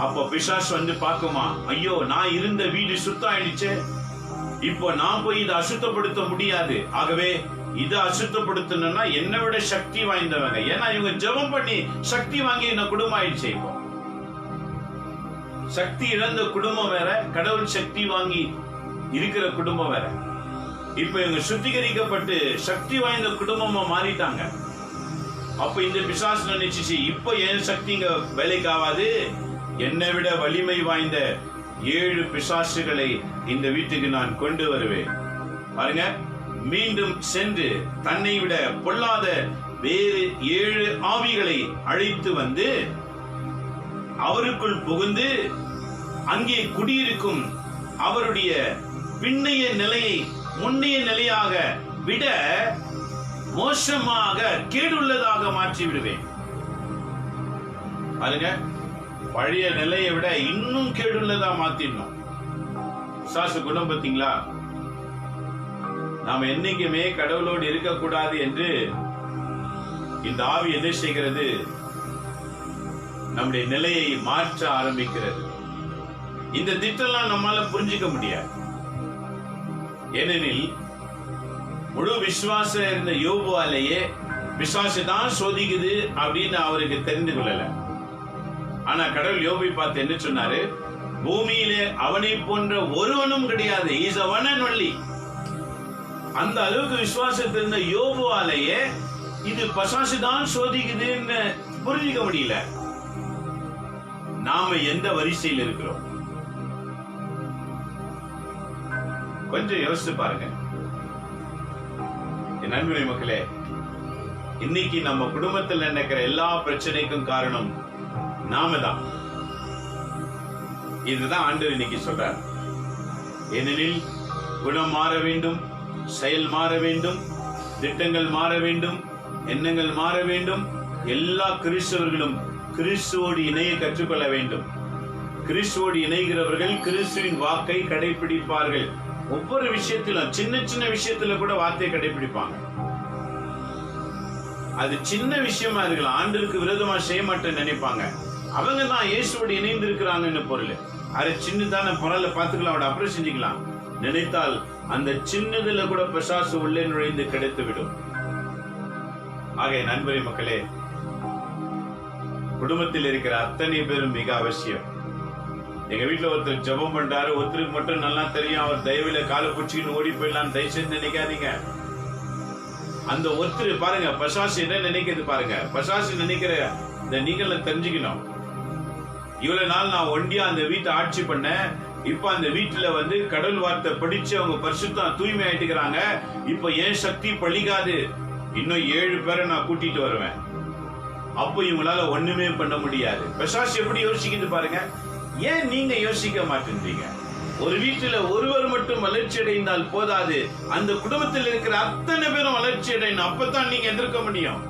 அப்போ பிசாசு வந்து பார்க்குமா, ஐயோ நான் இருந்த வீடு சுத்தம் ஆயிடுச்சு, இப்போ நான் போய் இதை அசுத்தப்படுத்த முடியாது, ஆகவே இதை அசுத்தப்படுத்தணும்னா என்னை விட சக்தி வாய்ந்தவங்க. ஏன்னா இவங்க ஜெபம் பண்ணி சக்தி வாங்கி இந்த குடும்பம் ஆயிடுச்சு. இப்போ சக்தி இழந்த குடும்பம் வேற, கடவுள் சக்தி வாங்கி இருக்கிற குடும்பம் வேற. இப்ப இவங்க சுத்திகரிக்கப்பட்டு சக்தி வாய்ந்த குடும்பமா மாறிட்டாங்க. அப்ப இந்த பிசாசு நினைச்சிச்சு, இப்ப என் சக்தி இங்க வேலைக்கு ஆகாது, என்னை விட வலிமை வாய்ந்த 7 பிசாசுகளை இந்த வீட்டுக்கு நான் கொண்டு வருவேன். பாருங்க, மீண்டும் சென்று தன்னை விட பொல்லாத வேறு 7 ஆவிகளை அழைத்து வந்து அவருக்குள் புகுந்து அங்கே குடியிருக்கும் அவருடைய பின்னைய நிலையை முன்னைய நிலையாக விட மோசமாக கேடுள்ளதாக மாற்றி விடுவேன். பாருங்க, பழைய நிலையை விட இன்னும் கேடுள்ளதா மாத்திடணும். பிசாசு குணம் பார்த்தீங்களா? நாம என்னைக்குமே கடவுளோடு இருக்கக்கூடாது என்று இந்த ஆவி என்ன செய்கிறது? நம்முடைய நிலையை மாற்ற ஆரம்பிக்கிறது. இந்த திட்டம்லாம் நம்மால புரிஞ்சுக்க முடியாது. ஏனெனில் முழு விசுவாசம் இருந்த யோபுவாலேயே பிசாசு தான் சோதிக்குது அப்படின்னு அவருக்கு தெரிந்து கொள்ளல. ஆனா கடவுள் யோபை பார்த்து என்ன சொன்னாரு? பூமியிலே அவனை போன்ற ஒருவனும் கிடையாது. Is a one and only. அந்த அளவுக்கு விசுவாசத்தில் இருந்த யோபுவாலேயே இது பிசாசு தான் சோதிக்குதுன்னு புரிஞ்சுக்க முடியல. நாம எந்த வரிசையில் இருக்கிறோம்? கொஞ்சம் யோசிச்சு பாருங்க என் அன்புரை மக்களே. இன்னைக்கு நம்ம குடும்பத்தில் நடக்கிற எல்லா பிரச்சனைக்கும் காரணம் நாம தான். இதுதான் ஆண்டவர் இன்னைக்கு சொல்றார். ஏனெனில் குணம் மாற வேண்டும், செயல் மாற வேண்டும், திட்டங்கள் மாற வேண்டும், எண்ணங்கள் மாற வேண்டும். எல்லா கிறிஸ்தவர்களும் கிறிஸ்துவோடு இணைய கற்றுக்கொள்ள வேண்டும். கிறிஸ்துவோடு இணைகிறவர்கள் கிறிஸ்துவின் வாக்கை கடைபிடிப்பார்கள். ஒவ்வொரு விஷயத்திலும், சின்ன சின்ன விஷயத்துல கூட வார்த்தையை கடைபிடிப்பாங்க. அது சின்ன விஷயமா இருக்கலாம், ஆண்டவருக்கு விரோதமா செய்ய மாட்டேன்னு நினைப்பாங்க. அவங்க தான் இயேசுவோடு இணைந்து இருக்கிறாங்கன்னு பொருள். அது சின்னதான பொருளை பார்த்துக்கலாம், அவட அப்புறம் செஞ்சுக்கலாம். நினைத்தால் அந்த சின்னதுல கூட பிசாசு உள்ளே நுழைந்து கிடைத்து விடும். ஆக நண்பரே மக்களே, குடும்பத்தில் இருக்கிற அத்தனை பேரும் மிக அவசியம். எங்க வீட்டுல ஒருத்தர் ஜெபம் பண்றாரு, ஒருத்தருக்கு மட்டும் நல்லா தெரியும், அவர் தயவுல காலை பிடிச்சிக்கின்னு ஓடி போயிடலாம், தயவுசெய்து நினைக்காதீங்க. அந்த ஒருத்தர் பாருங்க பிசாசு என்ன நினைக்கிறது பாருங்க. பிசாசு நினைக்கிற இந்த நீங்கள தெரிஞ்சுக்கணும். இவ்வளவு நாள் நான் ஒண்டியா அந்த வீட்டை ஆட்சி பண்ண, இப்ப அந்த வீட்டுல கடவுள் வார்த்தை படிச்சு அவங்க பரிசுத்தம் தூய்மை ஆயிட்டுக்கிறாங்க. இப்ப ஏன் சக்தி பழிக்காது, இன்னும் 7 பேரை நான் கூட்டிட்டு வருவேன். அப்போ இவங்களால ஒண்ணுமே பண்ண முடியாது. பிசாசு எப்படி யோசிக்குது பாருங்க. ஏன் நீங்க யோசிக்க மாட்டேன்றீங்க? ஒரு வீட்டுல ஒருவர் மட்டும் வளர்ச்சி அடைந்தால் போதாது, அந்த குடும்பத்தில் இருக்கிற அத்தனை பேரும் வளர்ச்சி அடையணும். அப்பதான் நீங்க எதிர்க்க முடியும்.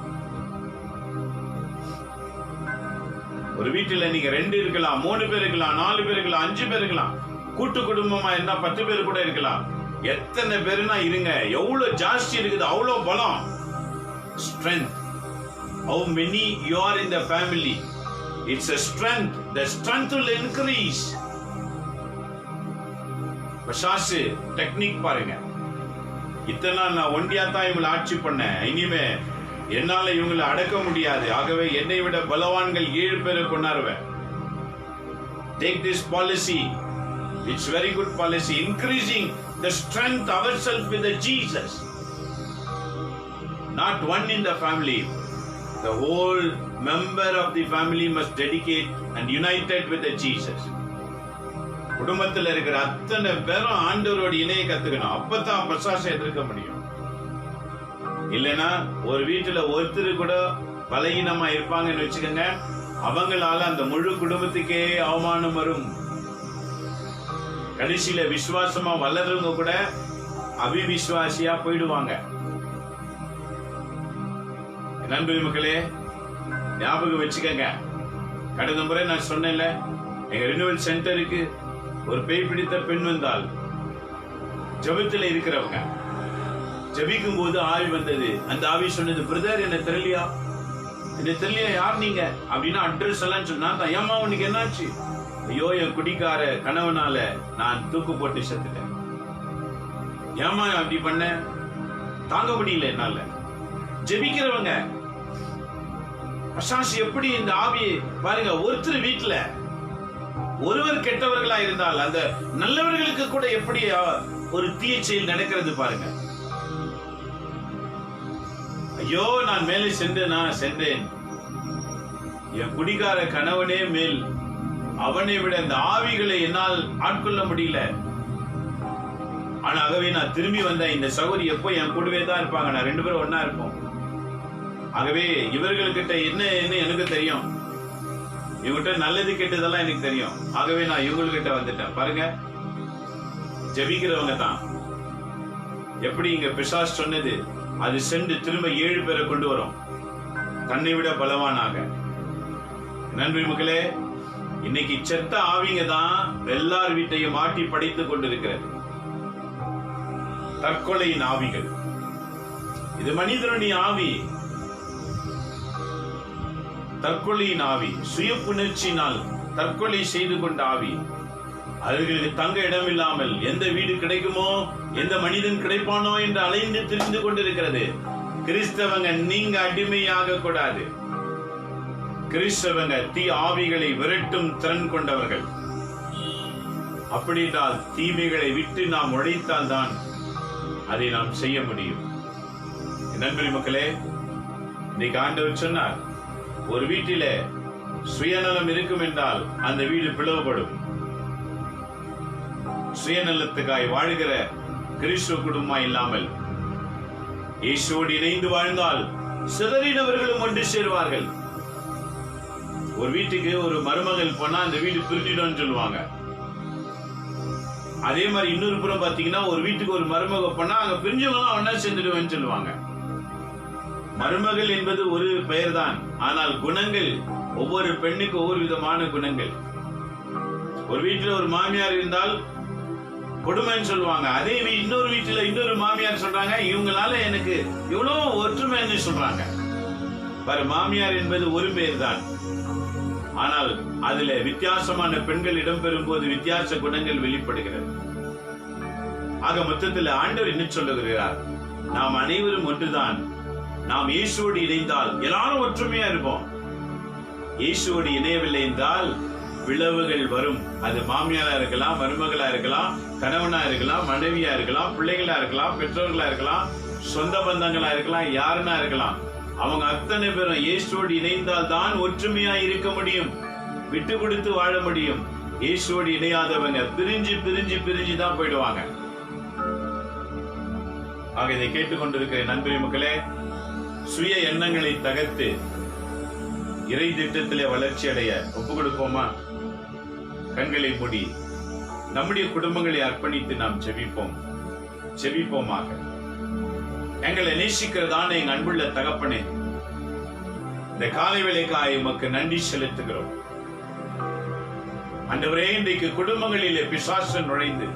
ஒரு வீட்டுல நீங்க 2 இருக்கலாம், 3 பேர் இருக்கலாம், 4 பேர் இருக்கலாம், 5 பேர் இருக்கலாம். கூட்டு குடும்பமா இருந்தா 10 பேர் கூட இருக்கலாம். எத்தனை பேருனா இருங்க. எவ்வளவு ஜாஸ்தி இருக்குது அவ்வளவு பலம். Strength. How many you are in the family? It's a strength. The strength will increase. பசாசு டெக்னிக் பாருங்க. இத்தனை நான் ஒண்டியா தான் இவங்களை ஆட்சி பண்ணேன், இனிமே என்னால இவங்களை அடக்க முடியாது. ஆகவே என்னை விட பலவான்கள் 7 பேரை கொண்டாருவேன். Take this policy. It's very good policy. Increasing the strength ourselves with the Jesus. Not one in the family. The whole member of the family must dedicate and united with the Jesus. குடும்பத்தில் இருக்கிற அத்தனை பேரும் ஆண்டவரோட இணைய கத்துக்கணும். அப்பதான் பிரசாசை எதிர்க்க முடியும். இல்லைன்னா ஒரு வீட்டுல ஒருத்தர் கூட பலகீனமா இருப்பாங்கன்னு வச்சுக்கோங்க, அவங்களால அந்த முழு குடும்பத்துக்கே அவமானம் வரும். கடைசியில விசுவாசமா வளர்றவங்க கூட அவிவிசுவாசியா போயிடுவாங்க. நண்பு மக்களே, ஞாபகம் வச்சுக்கங்க. கடந்த முறை நான் சொன்னேன்ல, எங்க ரினிவல் சென்டருக்கு ஒரு பேய் பிடித்த பெண் வந்தால், ஜெபத்துல இருக்கிறவங்க ஜெபிக்கும் போது ஆவி வந்தது. அந்த ஆவி சொன்னது, பிரதர் என்ன தெரியலையா, யார் நீங்க அப்படின்னா அட்ரஸ் எல்லாம் சொன்னா, ஏமா உனக்கு என்னாச்சு? ஐயோ, என் குடிக்கார கணவனால நான் தூக்கு போட்டு செத்துட்டேன். ஏமா அப்படி பண்ண? தாங்க முடியல என்னால. ஜெபிக்கிறவங்க அசாசி எப்படி இந்த ஆவியை பாருங்க. ஒருத்தர் வீட்டுல ஒருவர் கெட்டவர்களா இருந்தால் அந்த நல்லவர்களுக்கு கூட எப்படி ஒரு தீய செயல் நடக்கிறது பாருங்க. ஐயோ, நான் மேலே சென்றேன், என் குடிகார கணவனே மேல், அவனை விட இந்த ஆவிகளை என்னால் ஆட்கொள்ள முடியல. ஆகவே நான் திரும்பி வந்தேன். இந்த சகோதரி எப்போ என் கூடவே தான் இருப்பாங்க, நான் 2 பேரும் ஒன்னா இருப்போம். ஆகவே இவர்கள்கிட்ட என்ன எனக்கு தெரியும், இவங்கிட்ட நல்லது கெட்டதெல்லாம் எனக்கு தெரியும். ஆகவே நான் இவங்ககிட்ட வந்துட்டேன். பாருங்க, ஜெபிக்கிறவங்க தான். எப்படி இங்க பிசாசு சொன்னது, அது சென்று திரும்ப 7 பேரை கொண்டு வரும், தன்னை விட பலவானாக. நன்றி மக்களே, இன்னைக்கு செத்த ஆவிங்க தான் எல்லார் வீட்டையும் மாட்டி படைத்துக் கொண்டிருக்கிறது. தற்கொலையின் ஆவிகள். இது மனிதனுடைய ஆவி, தற்கொலையின் ஆவி, சுய புணர்ச்சியினால் தற்கொலை செய்து கொண்ட ஆவி. அவர்களுக்கு தங்க இடம் இல்லாமல் எந்த வீடு கிடைக்குமோ, எந்த மனிதன் கிடைப்பானோ என்று அலைந்து திரிந்து கொண்டிருக்கிறது. கிறிஸ்தவங்க நீங்க அடிமையாக கூடாது. கிறிஸ்தவங்க தீ ஆவிகளை விரட்டும் திறன் கொண்டவர்கள். அப்படின்றால் தீமைகளை விட்டு நாம் உழைத்தால் தான் அதை நாம் செய்ய முடியும். நன்றி மக்களே, இன்னைக்கு ஆண்டவர் சொன்னார், ஒரு வீட்டில சுயநலம் இருக்கும் என்றால் அந்த வீடு பிளவுபடும். சுயநலத்துக்காய் வாழ்கிற கிறிஸ்துவ குடும்பம் இல்லாமல் இயேசுவோடு இணைந்து வாழ்ந்தால் சிதறினவர்களும் ஒன்று சேருவார்கள். ஒரு வீட்டுக்கு ஒரு மருமகள் போனா அந்த வீடு பிரிஞ்சிடும் சொல்லுவாங்க. அதே மாதிரி இன்னொரு புறம் பாத்தீங்கன்னா, ஒரு வீட்டுக்கு ஒரு மருமக போனா அங்க பிரிஞ்சவங்க ஒன்னா சேர்ந்துடுவேன்னு சொல்லுவாங்க. மருமகள் என்பது ஒரு பெயர் தான், ஆனால் குணங்கள் ஒவ்வொரு பெண்ணுக்கு ஒவ்வொரு விதமான குணங்கள். ஒரு வீட்டுல ஒரு மாமியார் இருந்தால் கொடுமைன்னு சொல்லுவாங்க. அதே இன்னொரு வீட்டுல இன்னொரு மாமியார் சொல்றாங்க, இவங்களால எனக்கு இவ்வளவு ஒற்றுமைன்னு சொல்றாங்க. பாரு, மாமியார் என்பது ஒரு பெயர் தான், ஆனால் அதுல வித்தியாசமான பெண்கள் இடம்பெறும் போது வித்தியாச குணங்கள் வெளிப்படுகிறது. ஆக மொத்தத்தில் ஆண்டவர் என்ன சொல்லுகிறார், நாம் அனைவரும் ஒன்றுதான். நாம் இயேசுவோடு இணைந்தால் எல்லாரும் ஒற்றுமையா இருப்போம். இயேசுவோடு இணையவில்லை என்றால் விளைவுகள் வரும். அது மாமியாரா இருக்கலாம், மருமகளா இருக்கலாம், கணவனா இருக்கலாம், மனைவியா இருக்கலாம், பிள்ளைகளா இருக்கலாம், பெற்றோர்களா இருக்கலாம், சொந்த பந்தங்களா இருக்கலாம், யாருன்னா இருக்கலாம். அவங்க அத்தனை பேரும் இயேசுவோடு இணைந்தால் தான் ஒற்றுமையா இருக்க முடியும், விட்டு கொடுத்து வாழ முடியும். இயேசுவோடு இணையாதவங்க பிரிஞ்சு பிரிஞ்சு பிரிஞ்சு தான் போயிடுவாங்க. ஆக இதை கேட்டுக்கொண்டிருக்கிற நண்பரே மக்களே, சுய எண்ணங்களை தகர்த்து இறை திட்டத்திலே வளர்ச்சி அடைய ஒப்பு கொடுப்போமா? கண்களை மூடி நம்முடைய குடும்பங்களை அர்ப்பணித்து நாம் செபிப்போமாக. எங்களை நேசிக்கிறதான எங்க அன்புள்ள தகப்பனே, இந்த காலை வேளைக்காய் உமக்கு நன்றி செலுத்துகிறோம். ஆண்டவரே, இன்றைக்கு குடும்பங்களிலே பிசாசு நுழைந்து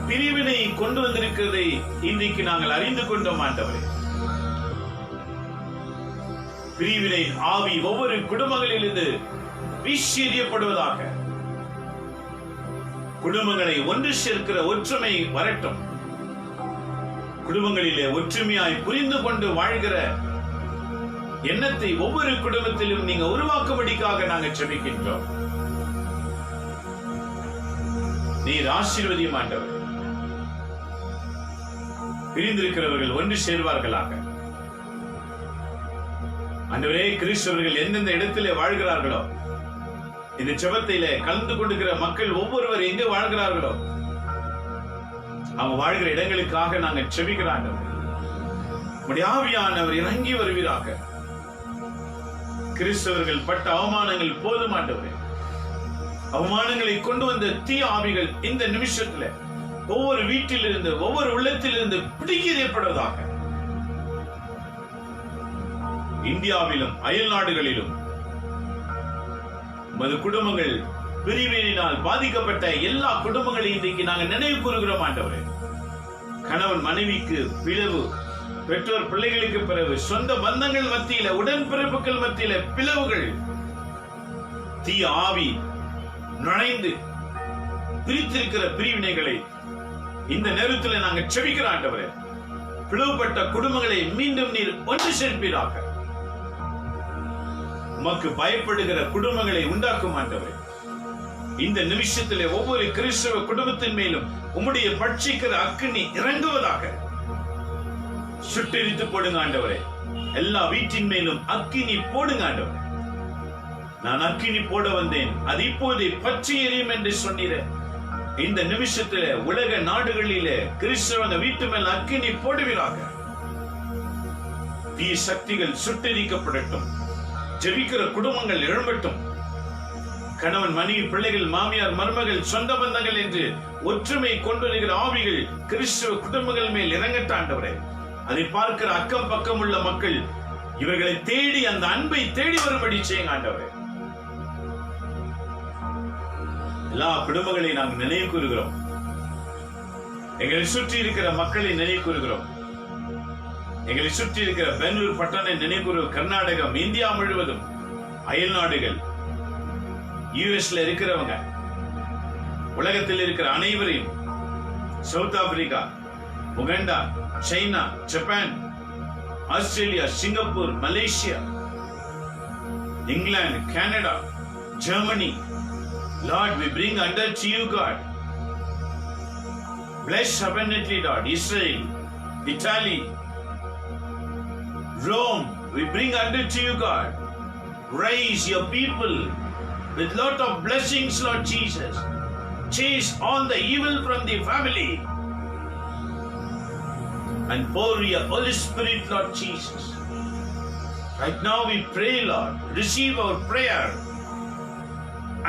பிரிவினை கொண்டு வந்திருக்கிறதை இன்றைக்கு நாங்கள் அறிந்து கொண்டோம். ஆண்டவரே, பிரிவினை ஆவி ஒவ்வொரு குடும்பங்களிலிருந்து வீசி எறியப்படுவதாக. குடும்பங்களை ஒன்று சேர்க்கிற ஒற்றுமை வரட்டும். குடும்பங்களிலே ஒற்றுமையாய் புரிந்து கொண்டு வாழ்கிற எண்ணத்தை ஒவ்வொரு குடும்பத்திலும் நீங்க உருவாக்கும்படிக்காக நாங்கள் ஜெபிக்கின்றோம். நீர் ஆசீர்வதியும் ஆண்டவர். பிரிந்திருக்கிறவர்கள் ஒன்று சேர்வார்களாக. ஆண்டவரே, கிறிஸ்தவர்கள் எந்தெந்த இடத்திலே வாழ்கிறார்களோ, இந்த ஜெபத்திலே கலந்து கொண்டிருக்கிற மக்கள் ஒவ்வொருவர் எங்கே வாழ்கிறார்களோ அவங்க வாழ்கிற இடங்களுக்காக நாங்கள் ஜெபிக்கிறோம். உம்முடைய ஆவியானவர் இறங்கி வருவீராக. கிறிஸ்தவர்கள் பட்ட அவமானங்கள் போதும் ஆண்டவரே. அவமானங்களை கொண்டு வந்த தீ ஆவிகள் இந்த நிமிஷத்துல ஒவ்வொரு வீட்டிலிருந்து ஒவ்வொரு உள்ளத்திலிருந்து பிடிக்கிறப்படுவதாக. இந்தியாவிலும் அயல் நாடுகளிலும் உமது குடும்பங்கள் பிரிவினால் பாதிக்கப்பட்ட எல்லா குடும்பங்களையும் இன்றைக்கு நாங்கள் நினைவு கூறுகிறோம் ஆண்டவரே. கணவன் மனைவிக்கு பிளவு, பெற்றோர் பிள்ளைகளுக்கு பிறகு, சொந்த பந்தங்கள் மத்தியில, உடன்பிறப்புகள் மத்தியில பிளவுகள், தீ ஆவி நுழைந்து பிரித்திருக்கிற பிரிவினைகளை இந்த நேரத்தில் நாங்கள் செபிக்கிறோம் ஆண்டவரே. பிளவுபட்ட குடும்பங்களை மீண்டும் நீர் ஒன்று சேர்ப்பீராக. உமக்கு பயப்படுகிற குடும்பங்களை உண்டாக்கும் ஆண்டவரே. இந்த நிமிஷத்திலே ஒவ்வொரு கிறிஸ்தவ குடும்பத்தின் மேலும் உம்முடைய பட்சிக்கிற அக்கினி இறங்குவதாக. சுட்டெரித்து போடுங்க ஆண்டவரே. எல்லா வீட்டின் மேலும் அக்கினி போடுங்க ஆண்டவரே. நான் அக்கினி போட வந்தேன், அது இப்போதே பற்றி எரியும் என்று சொன்னீர. இந்த நிமிஷத்திலே உலக நாடுகளிலே கிறிஸ்தவங்க வீட்டு மேல் அக்கினி போடுவீராக. தீ சக்திகள் சுட்டெரிக்கப்படட்டும். ஜெபிக்கிற குடும்பங்கள் எழும்பட்டும். கணவன் மனைவி பிள்ளைகள் மாமியார் மருமகள் சொந்த பந்தங்கள் என்று ஒற்றுமை கொண்டு வருகிற ஆவிகள் கிறிஸ்தவ குடும்பங்கள் மேல் இறங்கட்டாண்டவரே. அதை பார்க்கிற அக்கம் பக்கம் உள்ள மக்கள் இவர்களை தேடி அந்த அன்பை தேடி வரும்படி செய்யுங்க ஆண்டவரே. எல்லா குடும்பங்களை நாங்கள் நினைவு கூறுகிறோம். எங்களை சுற்றி இருக்கிற மக்களை நினைவு கூறுகிறோம். எங்களை சுற்றி இருக்கிற பெங்களூர் பட்டண நினைவு, கர்நாடகம், இந்தியா முழுவதும், அயல் நாடுகள், யுஎஸ்ல இருக்கிறவங்க, உலகத்தில் இருக்கிற அனைவரையும், south Africa, Uganda, China, Japan, Australia, Singapore, Malaysia, England, Canada, Germany, Lord, we bring under to you, God. Bless abundantly, Lord. Israel, Italy, Rome, we bring under to you, God. Raise your people with lot of blessings, Lord Jesus. Chase all the evil from the family and pour your Holy Spirit, Lord Jesus. Right now we pray, Lord. Receive our prayer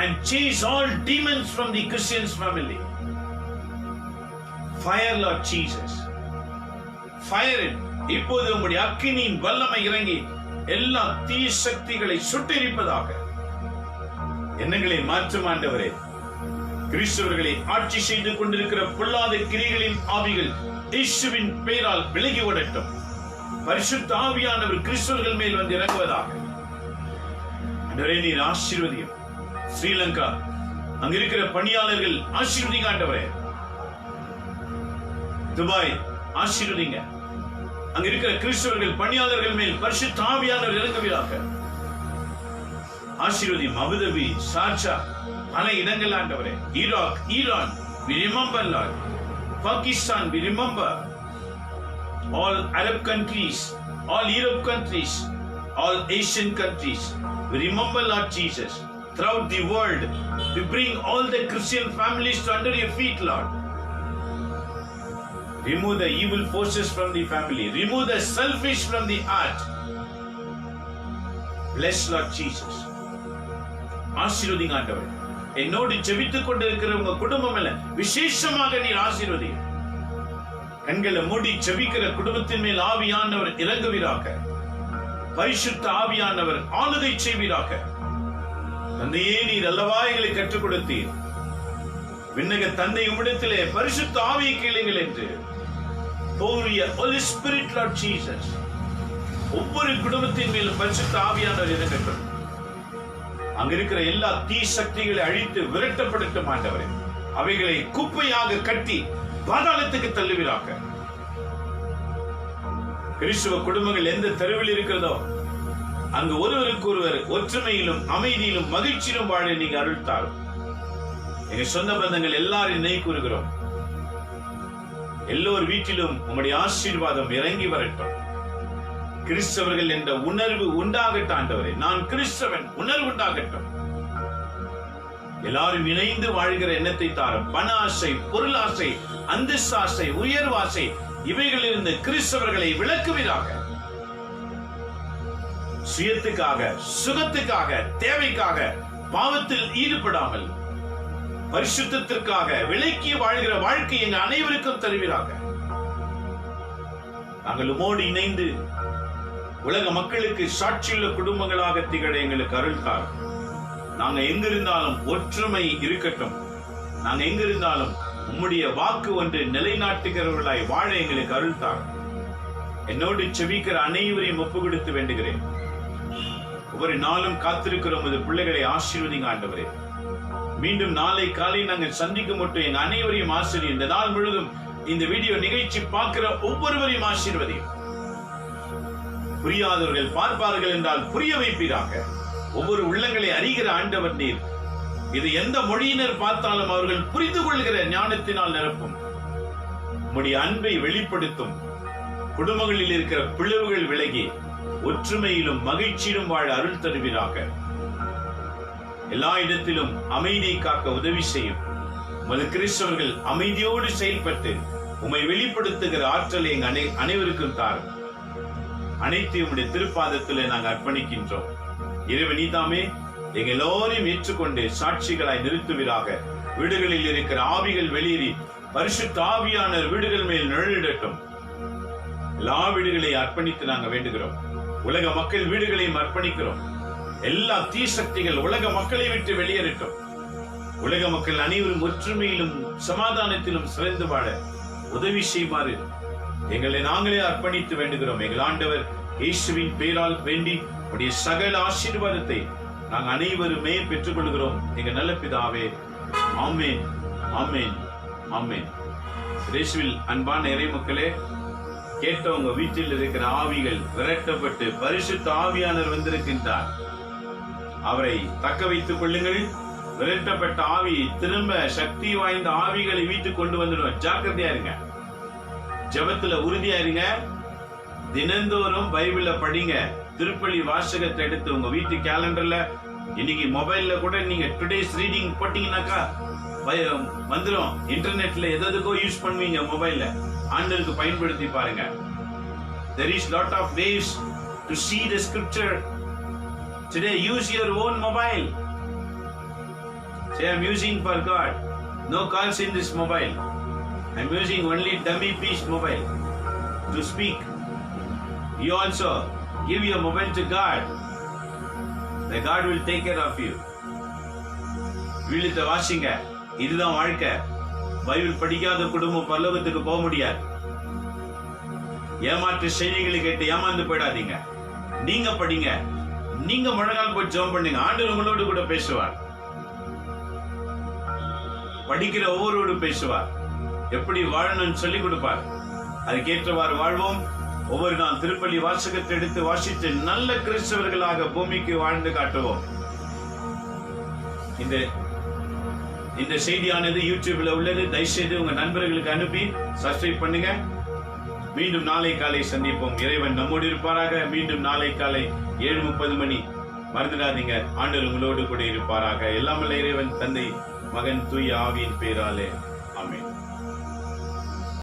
and chase all demons from the Christian's family. Fire, Lord Jesus. Fire it. இப்போது உம்முடைய அக்கினியின் வல்லமை இறங்கி எல்லா தீய சக்திகளை சுட்டெரிப்பதாக. எண்ணங்களை மாற்றும் ஆண்டவரே. கிறிஸ்தவர்களை ஆட்சி செய்து கொண்டிருக்கிற பொல்லாத கிரிகளின் ஆவிகள் இயேசுவின் பெயரால் விலகி ஓடட்டும். பரிசுத்த ஆவியானவர் கிறிஸ்தவர்கள் மேல் வந்து இறங்குவதாக. ஆண்டவரே, நீர் ஆசீர்வதியும். ஸ்ரீலங்கா, அங்க இருக்கிற பணியாளர்கள் ஆசீர்வதிங்க ஆண்டவரே. துபாய் ஆசீர்வதிங்க. அங்க இருக்கிற கிறிஸ்தவர்கள் பணியாளர்கள் மேல் பரிசுத்த ஆவியானவர் இறங்குவீராக. ஆசீர்வதியும். அபுதாபி, ஷார்ஜா, பல இடங்கள் ஆண்டவரே. Iraq, Iran, we remember, Lord. Pakistan, we remember. All Arab countries, all Europe countries, all Asian countries, we remember, Lord Jesus. throughout the world. We bring all the Christian families to under your feet, Lord. Remove the evil forces from the family. Remove the selfish from the heart. Bless Lord Jesus. ஆசீர்வதிங்க ஆண்டவரே. என்னோடு ஜெபித்துக் கொண்டிருக்கிற உங்க குடும்பம் எல்லாம் விசேஷமாக நீர் ஆசீர்வதிங்க. கண்களை மூடி ஜெபிக்கிற குடும்பத்தின் மேல் ஆவியானவர் இறங்குவீராக. பரிசுத்த ஆவியானவர் ஆளுகை செய்வீராக. தந்தையே, நீர் அல்லவா எங்களை கற்றுக் கொடுத்தீர். விண்ணக தந்தை உம்மிடத்திலே பரிசுத்த ஆவியை கேளுங்கள் என்று. Pour your Holy Spirit, Lord Jesus. ஒவ்வொரு குடும்பத்தின் மேலும் பரிசுத்த ஆவியானவர் இறங்கட்டும். அங்க இருக்கிற எல்லா தீ சக்திகளை அழித்து விரட்டப்படுத்தும் ஆண்டவரே. அவைகளை குப்பையாக கட்டி பாதாளத்துக்கு தள்ளுவீராக. கிறிஸ்துவ குடும்பங்கள் எந்த தெருவில் இருக்கிறதோ அங்கு ஒருவருக்கு ஒருவர் ஒற்றுமையிலும் அமைதியிலும் மகிழ்ச்சியிலும் வாழ நீங்க அருள்தாரும். எங்க சொந்த பந்தங்கள் எல்லாரும் நினை கூறுகிறோம். எல்லோர் வீட்டிலும் உம்முடைய ஆசீர்வாதம் இறங்கி வரட்டும். கிறிஸ்தவர்கள் என்ற உணர்வு உண்டாகட்டும் ஆண்டவரே. நான் கிறிஸ்தவன் உணர்வு உண்டாகட்டும். எல்லாரும் இணைந்து வாழ்கிற எண்ணத்தை தாரும். பண ஆசை, பொருள் ஆசை, அந்தஸ்து ஆசை, உயர்வாசை இவைகளிலிருந்து கிறிஸ்தவர்களை விலக்குவீராக. சுயத்துக்காக, சுகத்துக்காக, தேவைக்காக பாவத்தில் ஈடுபடாமல் பரிசுத்தத்திற்காக விலக்கி வாழ்கிற வாழ்க்கை எங்க அனைவருக்கும் தருவீராக. நாங்கள் உமோடு இணைந்து உலக மக்களுக்கு சாட்சியுள்ள குடும்பங்களாக திகழ எங்களுக்கு அருள்தார். நாங்க எங்கிருந்தாலும் ஒற்றுமை இருக்கட்டும். நாங்க எங்கிருந்தாலும் உம்முடைய வாக்கு ஒன்று நிலைநாட்டுகிறவர்களாய் வாழ எங்களுக்கு அருள்தார். என்னோடு செபிக்கிற அனைவரையும் ஒப்பு கொடுத்து வேண்டுகிறேன். ஒவ்வொரு நாளும் காத்திருக்கிற உமது பிள்ளைகளை ஆசீர்வதிங்க ஆண்டவரே. மீண்டும் நாளை காலை நாங்கள் சந்திக்கும் மட்டும் எங்க அனைவரையும் ஆசீர்வதி. இந்த நாள் முழுவதும் இந்த வீடியோ நிகழ்ச்சி பார்க்கிற ஒவ்வொருவரையும் ஆசீர்வதி. புரியாதவர்கள் பார்ப்பார்கள் என்றால் புரிய வைப்பீராக. ஒவ்வொரு உள்ளங்களை அறிகிற ஆண்டவர் நீர். இது எந்த மொழியினர் பார்த்தாலும் அவர்கள் புரிந்து கொள்கிற ஞானத்தினால் நிரப்பும். உம்முடைய அன்பை வெளிப்படுத்தும். குடும்பங்களில் இருக்கிற பிளவுகள் விலகி ஒற்றுமையிலும் மகிழ்ச்சியிலும் வாழ அருள் தருவீராக. எல்லா இடத்திலும் அமைதியை காக்க உதவி செய்யும். உமது கிறிஸ்தவர்கள் அமைதியோடு செயல்பட்டு உம்மை வெளிப்படுத்துகிற ஆற்றலை எங்க அனைவருக்கும் தாரும். அனைத்தையும் உடைய திருப்பாதத்திலே நாங்கள் அர்ப்பணிக்கின்றோம். இறைவன் நீதாமே எங்க எல்லோரையும் ஏற்றுக்கொண்டு சாட்சிகளாய் நிறுத்துவீராக. வீடுகளில் இருக்கிற ஆவிகள் வெளியேறி பரிசுத்த ஆவியானவர் வீடுகள் மேல் நிழலிடட்டும். எல்லா வீடுகளை அர்ப்பணித்து நாங்கள் வேண்டுகிறோம். உலக மக்கள் வீடுகளையும் அர்ப்பணிக்கிறோம். எல்லா தீ சக்திகள் உலக மக்களை விட்டு வெளியேறட்டும். உலக மக்கள் அனைவரும் ஒற்றுமையிலும் சமாதானத்திலும் சிறந்து வாழ உதவி செய்யுமாறு எங்களை நாங்களே அர்ப்பணித்து வேண்டுகிறோம். எங்கள் ஆண்டவர் இயேசுவின் பெயரால் வேண்டி உடைய சகல ஆசீர்வாதத்தை நாங்கள் அனைவருமே பெற்றுக் கொள்கிறோம். எங்க நல்ல பிதாவே, ஆமென், ஆமென், ஆமென். இயேசுவில் அன்பான இறை மக்களே, கேட்டவங்க வீட்டில் இருக்கிற ஆவிகள் விரட்டப்பட்டு பரிசுத்த ஆவியானவர் வந்திருக்கின்றார். அவரை தக்க வைத்துக் கொள்ளுங்கள். விரட்டப்பட்ட ஆவி திரும்ப சக்தி வாய்ந்த ஆவிகளை வீட்டுக்கு கொண்டு வந்துடும். ஜாக்கிரதையா இருங்க. ஜெபத்துல உறுதியா இருங்க. தினந்தோறும் பைபிள படிங்க. திருப்பலி வாசகத்தை எடுத்து உங்க வீட்டு கேலண்டர்ல, இன்னைக்கு மொபைல்ல கூட நீங்க டுடேஸ் ரீடிங் போட்டீங்கன்னாக்கா வந்துடும். இன்டர்நெட்ல எதுக்கோ யூஸ் பண்ணுவீங்க. மொபைல்ல ஆண்டவருக்கு பயன்படுத்தி பாருங்க. There is lot of ways to see the scripture. Today use your own mobile. Say, I'm using for God. No calls in this mobile. I'm using only dummy piece mobile to speak. You also give your mobile to God. The God will take care of you. வீழ்த்த வாசிங்க. இதுதான் வாழ்க்கை. Bible படிக்காத குடும்பம் பரலோகத்துக்கு போக முடியாது. ஏமாற்று செய்திகளை கேட்டு ஏமாந்து போயிடாதீங்க. நீங்க படிங்க. நீங்க முழங்கால் போய் ஜெபம் பண்ணுங்க. ஆண்டவர் உங்களோடு கூட பேசுவார். படிக்கிற ஒவ்வொருவரோடு பேசுவார். எப்படி வாழணும்னு சொல்லி கொடுப்பார். அதுக்கேற்றவாறு வாழ்வோம். ஒவ்வொரு நாள் திருப்பலி வாசகத்தை எடுத்து வாசித்து நல்ல கிறிஸ்தவர்களாக பூமிக்கு வாழ்ந்து காட்டுவோம். இந்த செய்தியானது யூடியூப்ல உள்ளது. தயவுசெய்து உங்க நண்பர்களுக்கு அனுப்பி சப்ஸ்கிரைப் பண்ணுங்க. மீண்டும் நாளை காலை சந்திப்போம். இறைவன் நம்மோடு இருப்பாராக. மீண்டும் நாளை காலை 7:30 மணி மறந்துடாதீங்க. ஆண்டவர் உங்களோடு கூட இருப்பாராக. எல்லாம் வல்ல இறைவன் தந்தை, மகன், தூய ஆவியின் பெயராலே